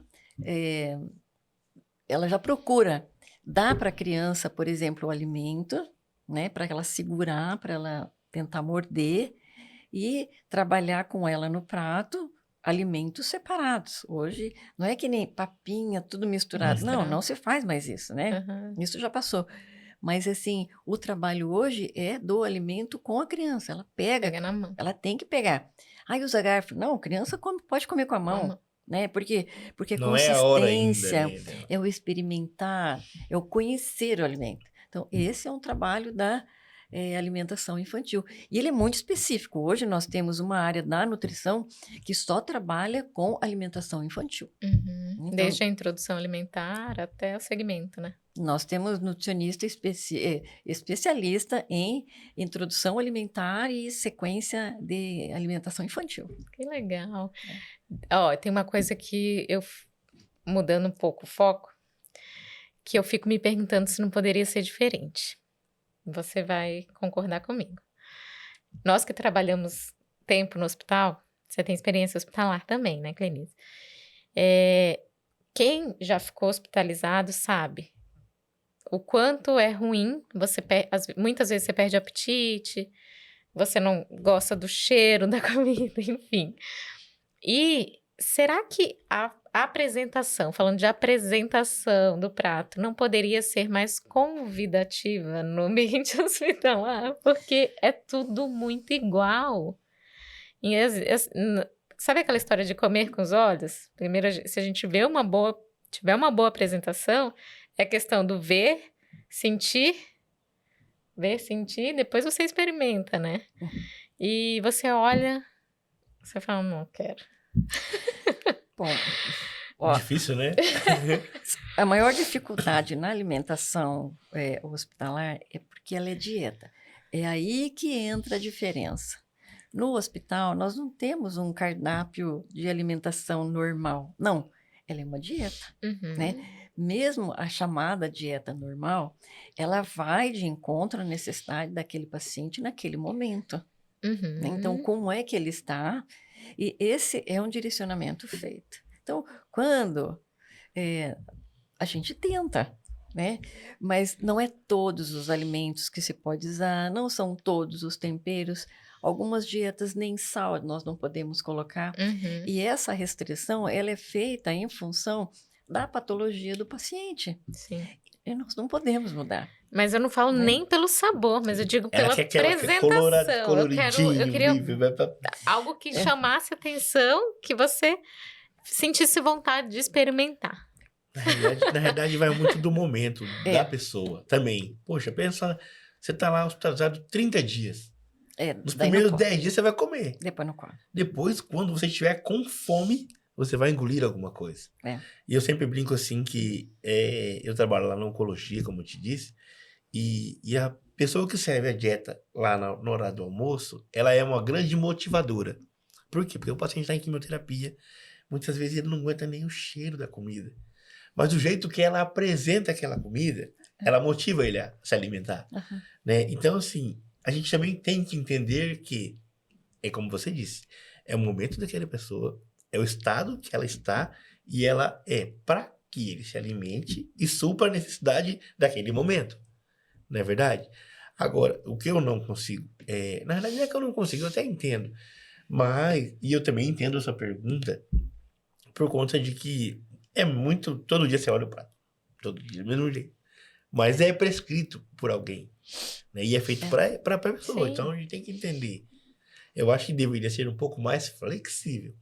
procura dar para a criança, por exemplo, o alimento, né, para ela segurar, para ela tentar morder e trabalhar com ela no prato alimentos separados. Hoje não é que nem papinha, tudo misturado. Não se faz mais isso, né? Isso já passou. Mas assim, o trabalho hoje é do alimento com a criança. Ela pega
na mão.
Ela tem que pegar. Usa garfo. Não, criança pode comer com a mão. Né? Porque a
Não é a hora ainda,
consistência,
né?
é o experimentar, é o conhecer o alimento. Então, esse é um trabalho da alimentação infantil. E ele é muito específico. Hoje nós temos uma área da nutrição que só trabalha com alimentação infantil.
Então, desde a introdução alimentar até o segmento, né?
Nós temos nutricionista especialista em introdução alimentar e sequência de alimentação infantil.
Que legal. Tem uma coisa que mudando um pouco o foco, que eu fico me perguntando se não poderia ser diferente. Você vai concordar comigo. Nós que trabalhamos tempo no hospital, você tem experiência hospitalar também, né, Clenise? Quem já ficou hospitalizado sabe o quanto é ruim, muitas vezes você perde o apetite, você não gosta do cheiro da comida, enfim. E será que a apresentação, falando de apresentação do prato, não poderia ser mais convidativa no ambiente hospitalar, porque é tudo muito igual. E sabe aquela história de comer com os olhos? Primeiro, se a gente tiver uma boa apresentação, é questão do ver, sentir, depois você experimenta, né? E você olha, você fala, não quero.
Bom, ó,
Difícil, né?
a maior dificuldade na alimentação hospitalar é porque ela é dieta. É aí que entra a diferença. No hospital, nós não temos um cardápio de alimentação normal. Não, ela é uma dieta, né? Mesmo a chamada dieta normal, ela vai de encontro à necessidade daquele paciente naquele momento. Né? Então, como é que ele está? E esse é um direcionamento feito. Então, quando a gente tenta, né? Mas não é todos os alimentos que se pode usar, não são todos os temperos. Algumas dietas nem sal nós não podemos colocar. E essa restrição, ela é feita em função da patologia do paciente.
Sim.
E nós não podemos mudar.
Mas eu não falo nem pelo sabor, mas eu digo pela apresentação. Eu queria algo que chamasse atenção, que você sentisse vontade de experimentar.
Na verdade, vai muito do momento da pessoa também. Poxa, pensa, você tá lá hospitalizado 30 dias. Nos primeiros 10 dias você vai comer.
Depois não come.
Depois, quando você estiver com fome, você vai engolir alguma coisa. E eu sempre brinco assim que eu trabalho lá na oncologia, como eu te disse, e a pessoa que serve a dieta lá no horário do almoço, ela é uma grande motivadora. Por quê? Porque o paciente está em quimioterapia, muitas vezes ele não aguenta nem o cheiro da comida. Mas o jeito que ela apresenta aquela comida, ela motiva ele a se alimentar. Né? Então, assim, a gente também tem que entender que, é como você disse, é o momento daquela pessoa, é o estado que ela está, e ela é para que ele se alimente e supra a necessidade daquele momento. Não é verdade? Agora, o que eu não consigo, na verdade não é que eu não consigo, eu até entendo, mas, e eu também entendo essa pergunta, por conta de que é muito, todo dia você olha o prato, todo dia, do mesmo jeito, mas é prescrito por alguém, né? E é feito para a pessoa. Sim. Então a gente tem que entender. Eu acho que deveria ser um pouco mais flexível.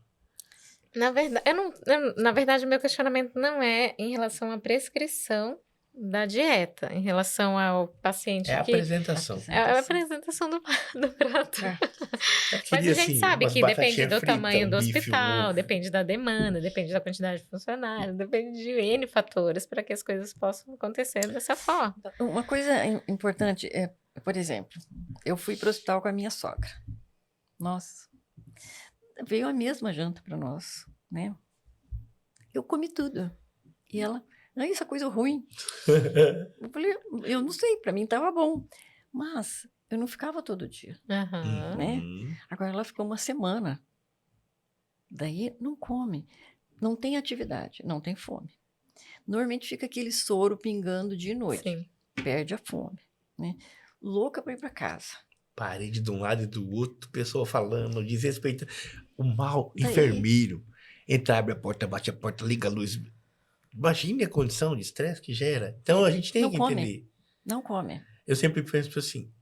Na verdade, o meu questionamento não é em relação à prescrição da dieta, em relação ao paciente.
A apresentação.
É a apresentação do prato. Mas a gente sabe que depende do tamanho do hospital, depende da demanda, depende da quantidade de funcionários, depende de N fatores para que as coisas possam acontecer dessa forma.
Uma coisa importante é, por exemplo, eu fui para o hospital com a minha sogra. Nossa, veio a mesma janta para nós, né? Eu comi tudo. E ela, isso é coisa ruim. Eu falei, eu não sei, para mim estava bom. Mas eu não ficava todo dia, né? Agora ela ficou uma semana. Daí não come, não tem atividade, não tem fome. Normalmente fica aquele soro pingando de noite.
Sim.
Perde a fome, né? Louca para ir para casa.
Parede de um lado e do outro, pessoa falando, desrespeita. O mal enfermeiro entra, abre a porta, bate a porta, liga a luz. Imagine a condição de estresse que gera. Então a gente tem que entender.
Não come.
Eu sempre penso assim,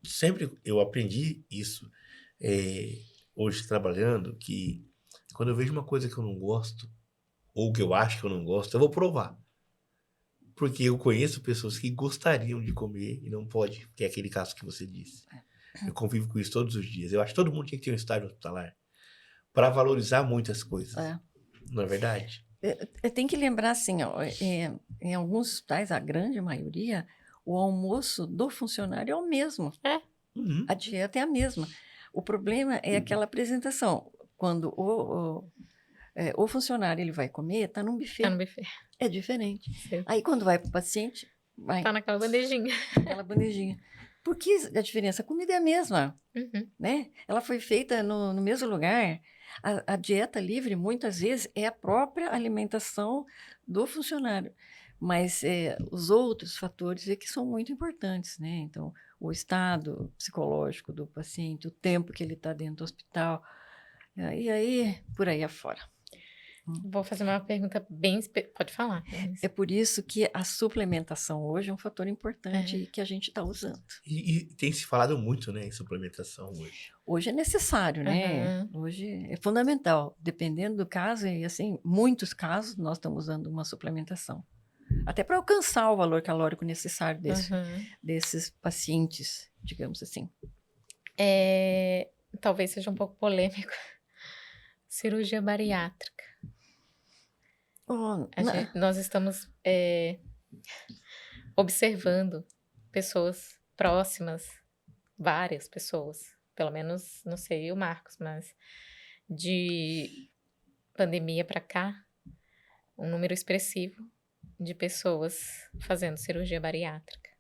eu aprendi isso hoje trabalhando, que quando eu vejo uma coisa que eu não gosto, ou que eu acho que eu não gosto, eu vou provar. Porque eu conheço pessoas que gostariam de comer e não pode, que é aquele caso que você disse. Eu convivo com isso todos os dias. Eu acho que todo mundo tinha que ter um estágio hospitalar para valorizar muitas coisas. Não é verdade?
Tem que lembrar assim, ó, em alguns hospitais, a grande maioria, o almoço do funcionário é o mesmo. A dieta é a mesma. O problema é aquela apresentação. Quando o funcionário ele vai comer, está num buffet.
Tá no buffet.
É diferente.
Sim.
Aí quando vai para o paciente, vai.
Tá naquela bandejinha.
Aquela bandejinha. Por que a diferença? A comida é a mesma, né? Ela foi feita no mesmo lugar. A dieta livre, muitas vezes, é a própria alimentação do funcionário. Mas os outros fatores é que são muito importantes, né? Então, o estado psicológico do paciente, o tempo que ele está dentro do hospital, e aí, por aí afora.
Vou fazer uma pergunta bem... Pode falar.
É por isso que a suplementação hoje é um fator importante que a gente está usando.
E tem se falado muito, né, em suplementação hoje.
Hoje é necessário, né? Hoje é fundamental. Dependendo do caso, e assim, muitos casos, nós estamos usando uma suplementação. Até para alcançar o valor calórico necessário desses pacientes, digamos assim.
Talvez seja um pouco polêmico. Cirurgia bariátrica. Nós estamos observando pessoas próximas, várias pessoas, pelo menos, não sei o Marcos, mas de pandemia para cá, um número expressivo de pessoas fazendo cirurgia bariátrica.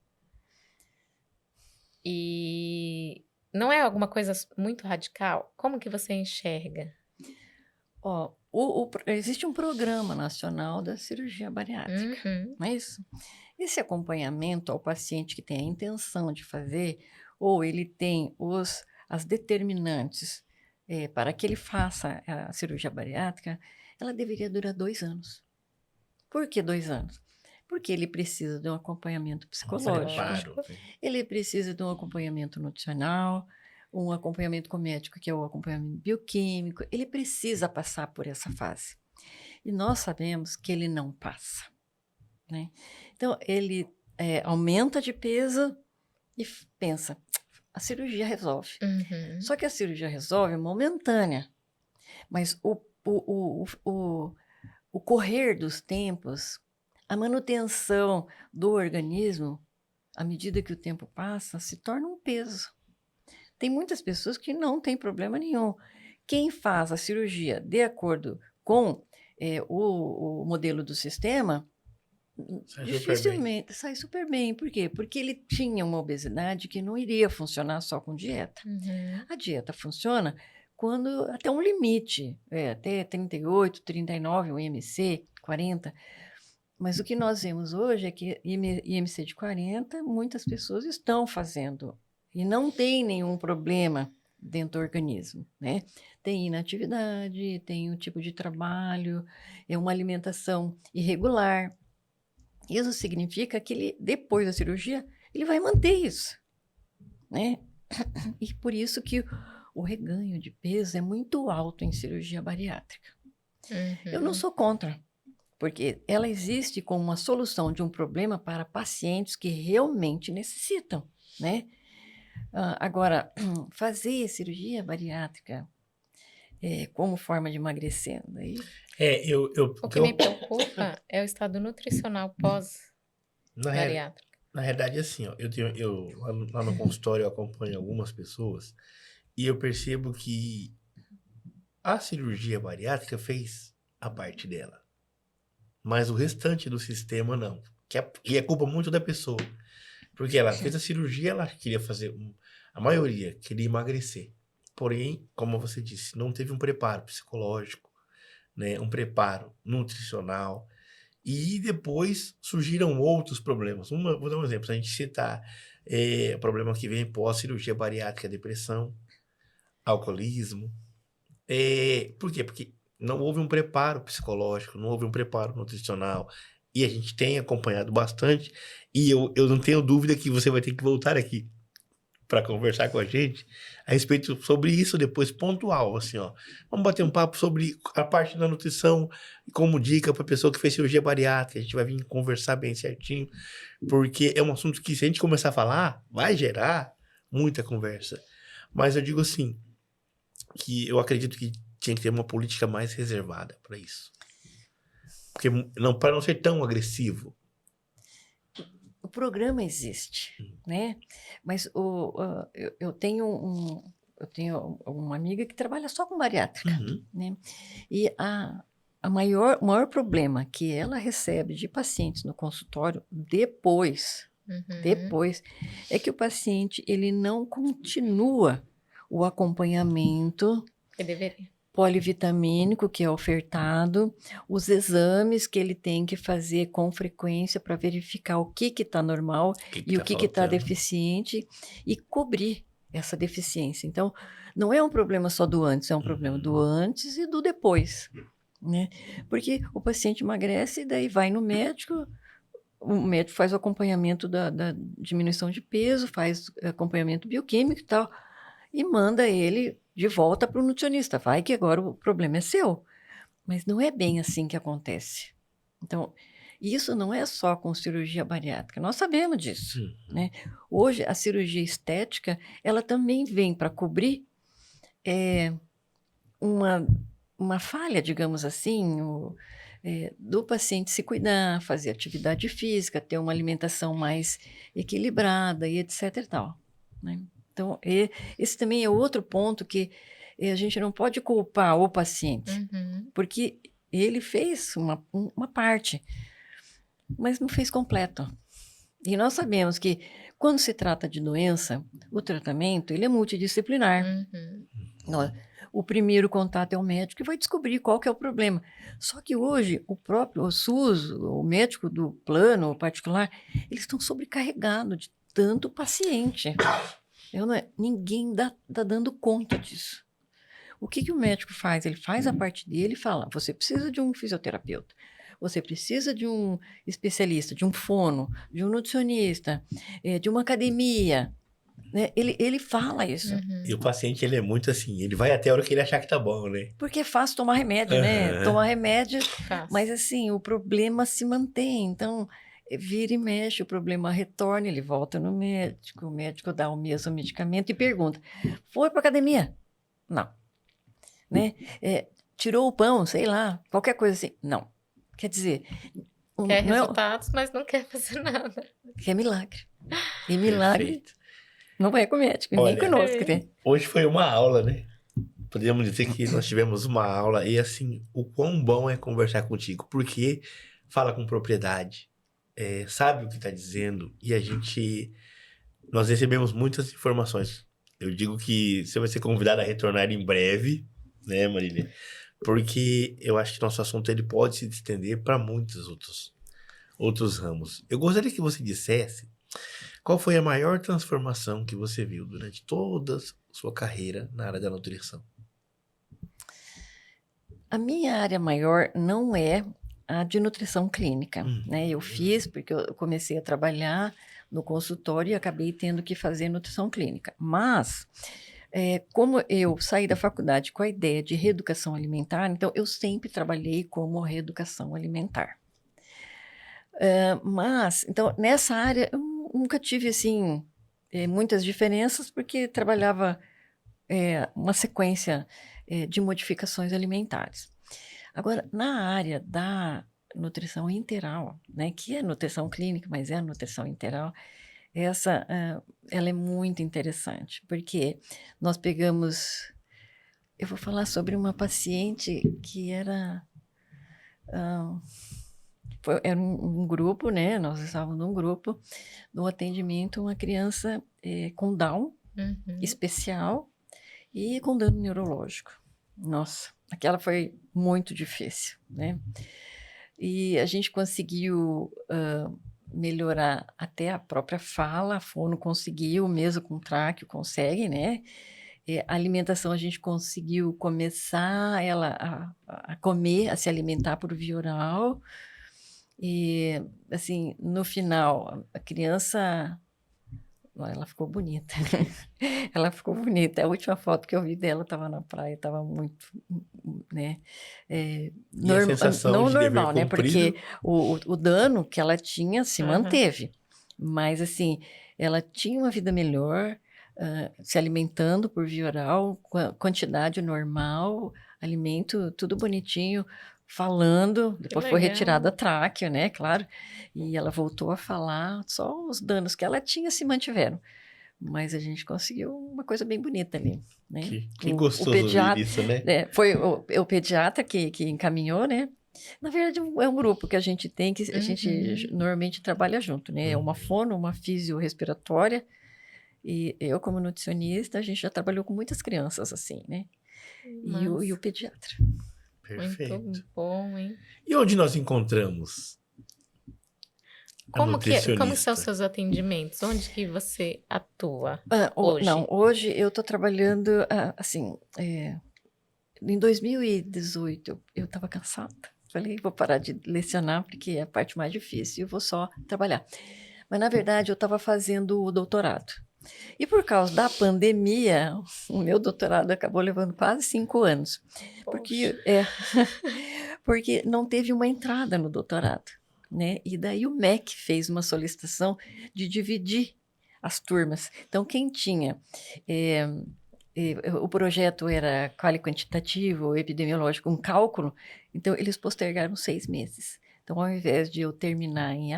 E não é alguma coisa muito radical? Como que você enxerga?
Existe um programa nacional da cirurgia bariátrica, não é isso? Esse acompanhamento ao paciente que tem a intenção de fazer, ou ele tem as determinantes para que ele faça a cirurgia bariátrica, ela deveria durar 2 anos. Por que 2 anos? Porque ele precisa de um acompanhamento psicológico, ele precisa de um acompanhamento nutricional, um acompanhamento com o médico, que é o acompanhamento bioquímico, ele precisa passar por essa fase. E nós sabemos que ele não passa, né? Então, ele aumenta de peso e pensa, a cirurgia resolve. Só que a cirurgia resolve momentânea, mas o correr dos tempos, a manutenção do organismo, à medida que o tempo passa, se torna um peso. Tem muitas pessoas que não têm problema nenhum. Quem faz a cirurgia de acordo com o modelo do sistema, dificilmente sai super bem. Por quê? Porque ele tinha uma obesidade que não iria funcionar só com dieta. A dieta funciona até um limite, até 38, 39, um IMC, 40. Mas o que nós vemos hoje é que IMC de 40, muitas pessoas estão fazendo e não tem nenhum problema dentro do organismo, né? Tem inatividade, tem um tipo de trabalho, é uma alimentação irregular. Isso significa que depois da cirurgia, ele vai manter isso, né? E por isso que o reganho de peso é muito alto em cirurgia bariátrica. Eu não sou contra, porque ela existe como uma solução de um problema para pacientes que realmente necessitam, né? Agora, fazer cirurgia bariátrica como forma de emagrecer, daí...
O que me preocupa é o estado nutricional pós-bariátrica.
Na realidade, assim, ó, lá no consultório eu acompanho algumas pessoas e eu percebo que a cirurgia bariátrica fez a parte dela, mas o restante do sistema não, que é culpa muito da pessoa. Porque ela fez a cirurgia, ela queria fazer... A maioria queria emagrecer. Porém, como você disse, não teve um preparo psicológico, né? Um preparo nutricional. E depois surgiram outros problemas. Vou dar um exemplo. Se a gente citar o problema que vem pós-cirurgia bariátrica, depressão, alcoolismo. Por quê? Porque não houve um preparo psicológico, não houve um preparo nutricional. E a gente tem acompanhado bastante. E eu não tenho dúvida que você vai ter que voltar aqui para conversar com a gente a respeito sobre isso depois, pontual, assim, ó. Vamos bater um papo sobre a parte da nutrição como dica para a pessoa que fez cirurgia bariátrica. A gente vai vir conversar bem certinho, porque é um assunto que, se a gente começar a falar, vai gerar muita conversa. Mas eu digo assim, que eu acredito que tinha que ter uma política mais reservada para isso. Porque para não ser tão agressivo.
O programa existe, né? Mas eu tenho uma amiga que trabalha só com bariátrica, né? E o maior problema que ela recebe de pacientes no consultório depois é que o paciente ele não continua o acompanhamento
Que deveria.
Polivitamínico que é ofertado, os exames que ele tem que fazer com frequência para verificar o que está normal e o que está deficiente e cobrir essa deficiência. Então, não é um problema só do antes, é um problema do antes e do depois. né? Porque o paciente emagrece e daí vai no médico, o médico faz o acompanhamento da diminuição de peso, faz acompanhamento bioquímico e tal, e manda ele de volta para o nutricionista. Vai que agora o problema é seu. Mas não é bem assim que acontece. Então, isso não é só com cirurgia bariátrica, nós sabemos disso, né? Hoje, a cirurgia estética, ela também vem para cobrir uma falha, digamos assim, do paciente se cuidar, fazer atividade física, ter uma alimentação mais equilibrada e etc e tal, né? Então, esse também é outro ponto que a gente não pode culpar o paciente, porque ele fez uma parte, mas não fez completo. E nós sabemos que quando se trata de doença, o tratamento ele é multidisciplinar. O primeiro contato é o médico que vai descobrir qual que é o problema. Só que hoje, o SUS, o médico do plano particular, eles estão sobrecarregados de tanto paciente. Ninguém está dando conta disso. O que o médico faz? Ele faz a parte dele e fala, você precisa de um fisioterapeuta, você precisa de um especialista, de um fono, de um nutricionista, de uma academia, né? Ele fala isso.
E o paciente, ele é muito assim, ele vai até a hora que ele achar que tá bom, né?
Porque é fácil tomar remédio, né? Tomar remédio, mas assim, o problema se mantém. Então, vira e mexe, o problema retorna, ele volta no médico, o médico dá o mesmo medicamento e pergunta, foi para academia? Não. Né? Tirou o pão, sei lá, qualquer coisa assim. Não. Quer dizer...
Quer resultados, mas não quer fazer nada.
Quer milagre. E milagre... Perfeito. Não é com o médico, nem conosco.
Hoje foi uma aula, né? Podemos dizer que nós tivemos uma aula e, assim, o quão bom é conversar contigo, porque fala com propriedade, sabe o que está dizendo e nós recebemos muitas informações. Eu digo que você vai ser convidado a retornar em breve, né, Marília? Porque eu acho que nosso assunto ele pode se estender para muitos outros ramos. Eu gostaria que você dissesse qual foi a maior transformação que você viu durante toda a sua carreira na área da nutrição?
A minha área maior não é a de nutrição clínica, né? Eu fiz porque eu comecei a trabalhar no consultório e acabei tendo que fazer nutrição clínica. Mas, como eu saí da faculdade com a ideia de reeducação alimentar, então eu sempre trabalhei como reeducação alimentar. Mas, então, nessa área... nunca tive, assim, muitas diferenças, porque trabalhava uma sequência de modificações alimentares. Agora, na área da nutrição interal, né, que é nutrição clínica, mas é a nutrição interal, ela é muito interessante, porque nós pegamos... Eu vou falar sobre uma paciente que era um grupo, né? Nós estávamos num grupo, no atendimento, uma criança com Down especial e com dano neurológico. Nossa, aquela foi muito difícil, né? E a gente conseguiu melhorar até a própria fala, a fono conseguiu, mesmo com tráqueo consegue, né? A alimentação a gente conseguiu começar ela a comer, a se alimentar por via oral. E, assim, no final, a criança, ela ficou bonita. Ela ficou bonita. A última foto que eu vi dela estava na praia, estava muito, né?
A sensação
não
de
normal, né?
cumprido?
Porque o dano que ela tinha se manteve. Mas, assim, ela tinha uma vida melhor, se alimentando por via oral, quantidade normal, alimento, tudo bonitinho, falando, depois foi retirada a tráqueo, né, claro, e ela voltou a falar, só os danos que ela tinha se mantiveram, mas a gente conseguiu uma coisa bem bonita ali, né.
Que gostoso ouvir isso, né?
Foi o pediatra que encaminhou, né. Na verdade, é um grupo que a gente tem, que a gente normalmente trabalha junto, né, é uma fono, uma fisiorrespiratória, e eu, como nutricionista, a gente já trabalhou com muitas crianças assim, né, e o pediatra.
Perfeito.
Muito bom, hein?
E onde nós encontramos
como são os seus atendimentos? Onde que você atua hoje?
Não, hoje eu estou trabalhando, assim, Em 2018, eu estava cansada. Falei, vou parar de lecionar, porque é a parte mais difícil, eu vou só trabalhar. Mas, na verdade, eu estava fazendo o doutorado. E por causa da pandemia, o meu doutorado acabou levando quase 5 anos. Porque, porque não teve uma entrada no doutorado, né? E daí o MEC fez uma solicitação de dividir as turmas. Então, quem tinha... o projeto era quali-quantitativo, epidemiológico, um cálculo, então eles postergaram 6 meses. Então, ao invés de eu terminar em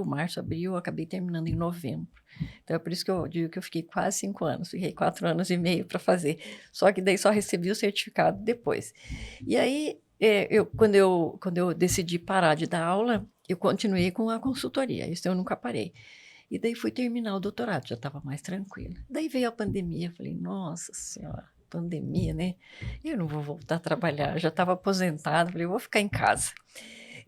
março, abril, eu acabei terminando em novembro. Então, é por isso que eu digo que eu fiquei quase 5 anos, fiquei 4 anos e meio para fazer. Só que daí só recebi o certificado depois. E aí, quando eu decidi parar de dar aula, eu continuei com a consultoria, isso eu nunca parei. E daí fui terminar o doutorado, já estava mais tranquila. Daí veio a pandemia, falei, nossa senhora, pandemia, né? Eu não vou voltar a trabalhar, já estava aposentada, falei, eu vou ficar em casa.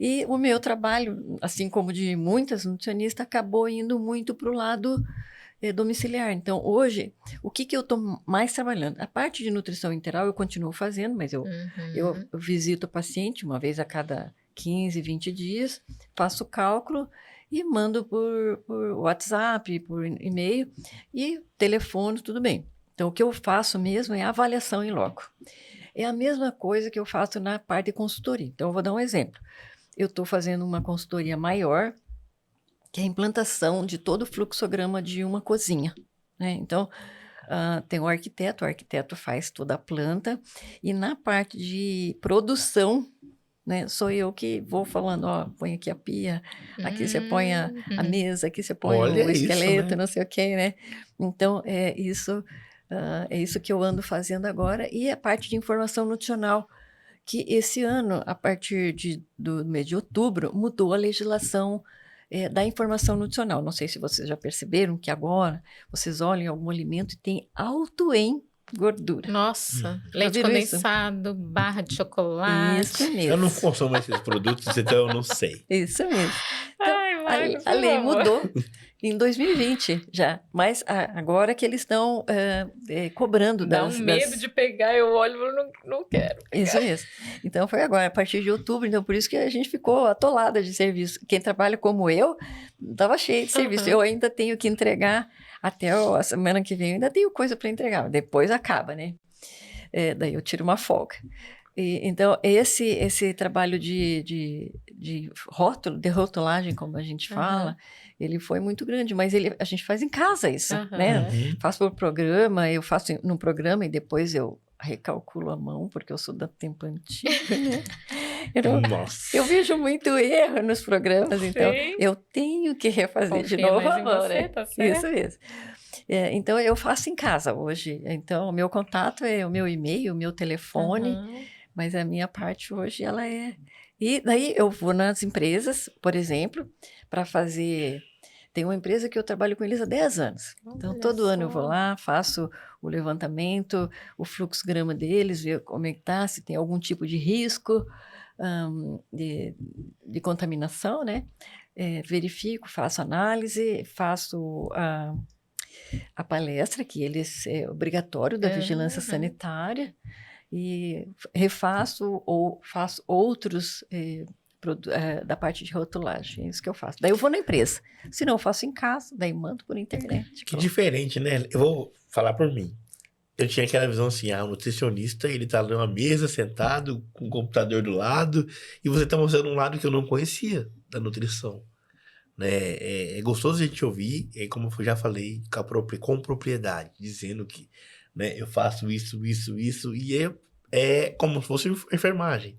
E o meu trabalho, assim como de muitas nutricionistas, acabou indo muito para o lado domiciliar. Então, hoje, o que eu estou mais trabalhando? A parte de nutrição interal eu continuo fazendo, mas eu visito o paciente uma vez a cada 15, 20 dias, faço o cálculo e mando por WhatsApp, por e-mail e telefone, tudo bem. Então, o que eu faço mesmo é a avaliação em loco. É a mesma coisa que eu faço na parte de consultoria. Então, eu vou dar um exemplo. Eu estou fazendo uma consultoria maior, que é a implantação de todo o fluxograma de uma cozinha, né? Então, tem o arquiteto faz toda a planta, e na parte de produção, né, sou eu que vou falando, ó, põe aqui a pia, aqui você põe a mesa, aqui você põe
Olha
o esqueleto,
isso, né?
não sei o quê, né? Então, é isso que eu ando fazendo agora, e a parte de informação nutricional, que esse ano, a partir do mês de outubro, mudou a legislação da informação nutricional. Não sei se vocês já perceberam que agora vocês olham algum alimento e tem alto em gordura.
Nossa, leite condensado, barra de chocolate.
Isso mesmo.
Eu não consumo esses produtos, então eu não sei.
Isso mesmo. Então,
Ai,
a lei mudou em 2020 já, mas agora que eles estão cobrando
Dá um medo de pegar, eu olho e não quero pegar.
Isso mesmo. Então, foi agora, a partir de outubro, então por isso que a gente ficou atolada de serviço. Quem trabalha como eu, estava cheio de serviço. Eu ainda tenho que entregar, até a semana que vem, eu ainda tenho coisa para entregar. Depois acaba, né? Daí eu tiro uma folga. Então, esse trabalho de rótulo, de rotulagem, como a gente fala, ele foi muito grande, mas a gente faz em casa isso, né? Faço por programa, eu faço no programa e depois eu recalculo a mão, porque eu sou da tempo antigo, né? Eu vejo muito erro nos programas, então eu tenho que refazer de novo a mão, né?
Tá certo?
Isso mesmo. Então, eu faço em casa hoje. Então, o meu contato é o meu e-mail, o meu telefone, mas a minha parte hoje, ela é... E daí, eu vou nas empresas, por exemplo, para fazer... Tem uma empresa que eu trabalho com eles há 10 anos. Então, todo ano eu vou lá, faço o levantamento, o fluxograma deles, ver como é que está, se tem algum tipo de risco de contaminação, né? Verifico, faço análise, faço a palestra, que é obrigatório da vigilância sanitária, e refaço ou faço outros da parte de rotulagem, é isso que eu faço. Daí eu vou na empresa, se não eu faço em casa, daí mando por internet.
Que diferente, né? Eu vou falar por mim. Eu tinha aquela visão assim, o nutricionista, ele tá numa mesa, sentado, com o computador do lado, e você tá mostrando um lado que eu não conhecia da nutrição. Né? É gostoso a gente ouvir, como eu já falei, com propriedade, dizendo que, né, eu faço isso, e é como se fosse enfermagem.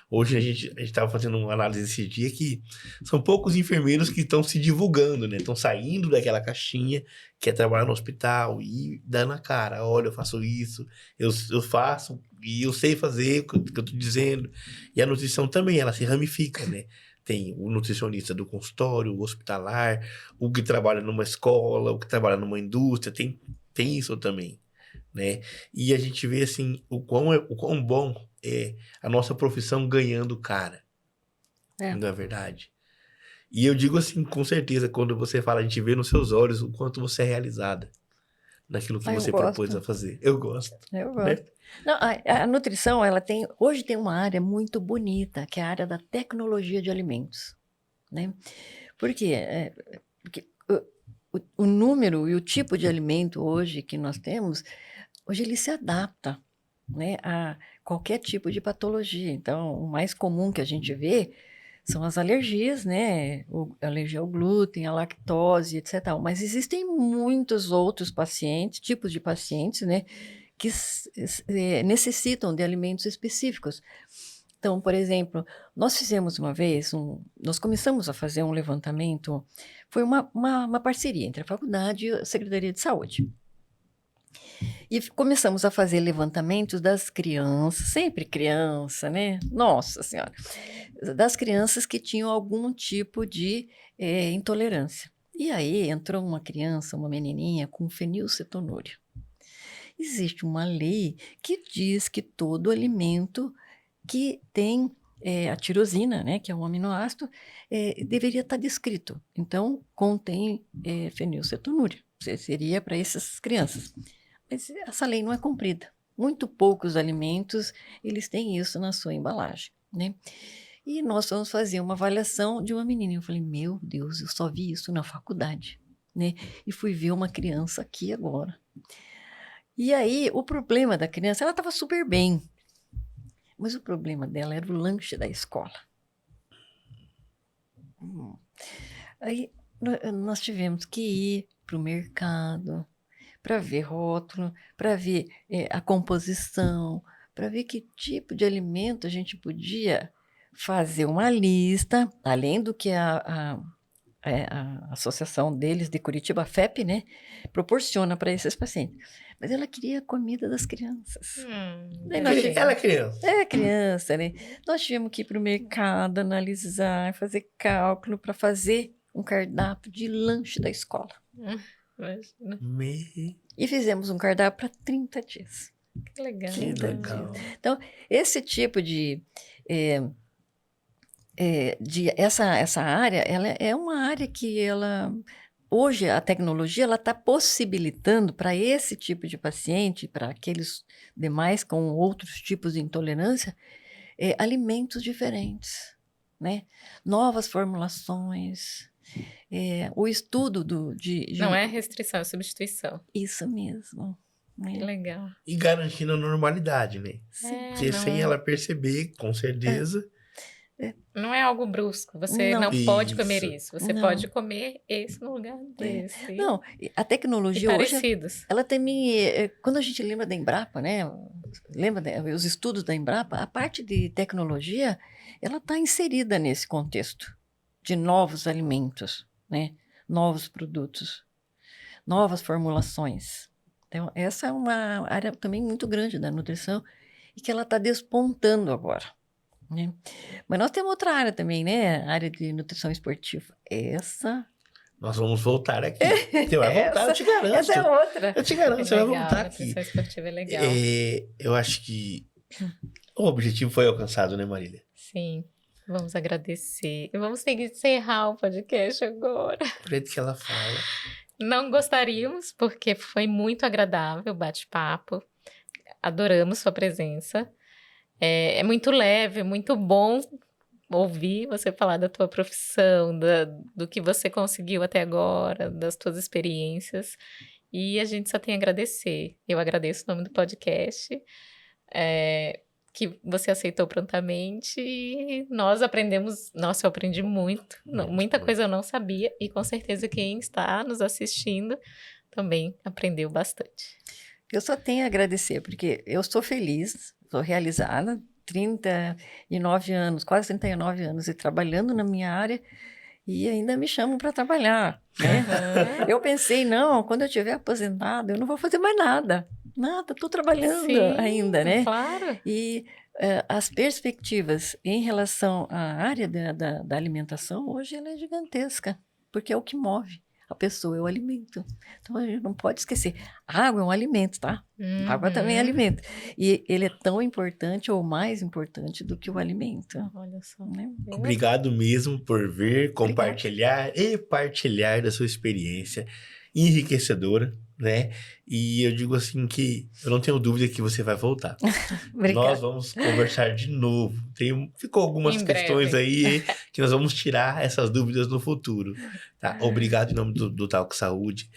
Hoje a gente estava fazendo uma análise esse dia que são poucos enfermeiros que estão se divulgando, né? Estão saindo daquela caixinha, que é trabalhar no hospital e dando a cara. Olha, eu faço isso, eu faço e eu sei fazer o que eu estou dizendo. E a nutrição também, ela se ramifica, né? Tem o nutricionista do consultório, o hospitalar, o que trabalha numa escola, o que trabalha numa indústria, tem isso também, né? E a gente vê, assim, o quão bom é a nossa profissão ganhando cara. Não é verdade? E eu digo assim, com certeza, quando você fala, a gente vê nos seus olhos o quanto você é realizada. naquilo que
Eu
você
gosto.
propôs a fazer. Eu gosto.
Eu
Né?
gosto. Não, a nutrição, hoje tem uma área muito bonita, que é a área da tecnologia de alimentos, né? Por quê? Porque o número e o tipo de alimento hoje que nós temos, hoje ele se adapta, né, a qualquer tipo de patologia. Então, o mais comum que a gente vê são as alergias, né? A alergia ao glúten, à lactose, etc. Mas existem muitos outros pacientes, tipos de pacientes, né, que necessitam de alimentos específicos. Então, por exemplo, nós fizemos uma vez, nós começamos a fazer um levantamento, foi uma parceria entre a faculdade e a Secretaria de Saúde. E começamos a fazer levantamentos das crianças, sempre criança, né? Nossa Senhora! Das crianças que tinham algum tipo de intolerância. E aí entrou uma criança, uma menininha, com fenilcetonúria. Existe uma lei que diz que todo alimento que tem a tirosina, né, que é um aminoácido, deveria estar descrito. Então, contém fenilcetonúria. Seria para essas crianças. Mas essa lei não é cumprida. Muito poucos alimentos, eles têm isso na sua embalagem, né? E nós vamos fazer uma avaliação de uma menina. Eu falei, meu Deus, eu só vi isso na faculdade, né? E fui ver uma criança aqui agora. E aí, o problema da criança, ela estava super bem, mas o problema dela era o lanche da escola. Aí, nós tivemos que ir para o mercado, para ver rótulo, para ver a composição, para ver que tipo de alimento a gente podia fazer uma lista, além do que a associação deles de Curitiba, a FEP, né, proporciona para esses pacientes. Mas ela queria a comida das crianças.
Ela é criança.
É criança, né? Nós tivemos que ir para o mercado, analisar, fazer cálculo para fazer um cardápio de lanche da escola. E fizemos um cardápio para 30 dias.
Que legal.
Que legal.
Então, esse tipo essa área, ela é uma área que hoje a tecnologia ela está possibilitando para esse tipo de paciente, para aqueles demais com outros tipos de intolerância, alimentos diferentes, né? Novas formulações, o estudo
Não é restrição, é substituição.
Isso mesmo.
Que legal.
E garantindo a normalidade, né? Porque sem ela perceber, com certeza.
Não é algo brusco. Você não pode comer isso. Você pode comer esse no lugar desse.
Não, a tecnologia
e
hoje,
parecidos.
ela também, quando a gente lembra da Embrapa, né? Lembra os estudos da Embrapa, a parte de tecnologia, ela está inserida nesse contexto de novos alimentos, né? Novos produtos, novas formulações. Então, essa é uma área também muito grande da nutrição e que ela está despontando agora, né? Mas nós temos outra área também, né? A área de nutrição esportiva.
Nós vamos voltar aqui. Você vai voltar, eu te garanto.
Essa é outra.
Eu te garanto, você vai voltar aqui.
A nutrição esportiva é legal.
Eu acho que o objetivo foi alcançado, né, Marília?
Sim. Vamos agradecer. E vamos ter que encerrar o podcast agora.
Do jeito que ela fala.
Não gostaríamos, porque foi muito agradável o bate-papo. Adoramos sua presença. É muito leve, muito bom ouvir você falar da tua profissão, do que você conseguiu até agora, das tuas experiências. E a gente só tem a agradecer. Eu agradeço o nome do podcast, que você aceitou prontamente. E nós aprendemos... Nossa, eu aprendi muito. Muita coisa eu não sabia. E com certeza quem está nos assistindo também aprendeu bastante.
Eu só tenho a agradecer, porque eu estou feliz, estou realizada, 39 anos, quase 39 anos, e trabalhando na minha área, e ainda me chamam para trabalhar, né? Eu pensei, não, quando eu estiver aposentada, eu não vou fazer mais nada, estou trabalhando ainda, né?
Claro.
E as perspectivas em relação à área da alimentação, hoje ela é gigantesca, porque é o que move. A pessoa é o alimento. Então, a gente não pode esquecer. A água é um alimento, tá? A água também é alimento. E ele é tão importante ou mais importante do que o alimento.
Olha só.
Né?
Obrigado mesmo por vir compartilhar e partilhar da sua experiência. enriquecedora, né? E eu digo assim que eu não tenho dúvida que você vai voltar. Nós vamos conversar de novo. Ficou algumas
Em
questões
breve.
aí que nós vamos tirar essas dúvidas no futuro. Tá? Obrigado em nome do Talk Saúde.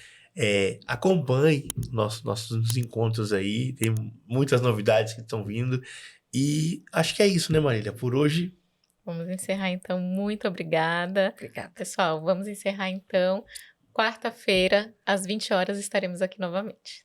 Acompanhe nossos encontros aí. Tem muitas novidades que estão vindo. E acho que é isso, né, Marília? Por hoje.
Vamos encerrar então. Muito obrigada.
Obrigada.
Pessoal, vamos encerrar então. Quarta-feira, às 20 horas, estaremos aqui novamente.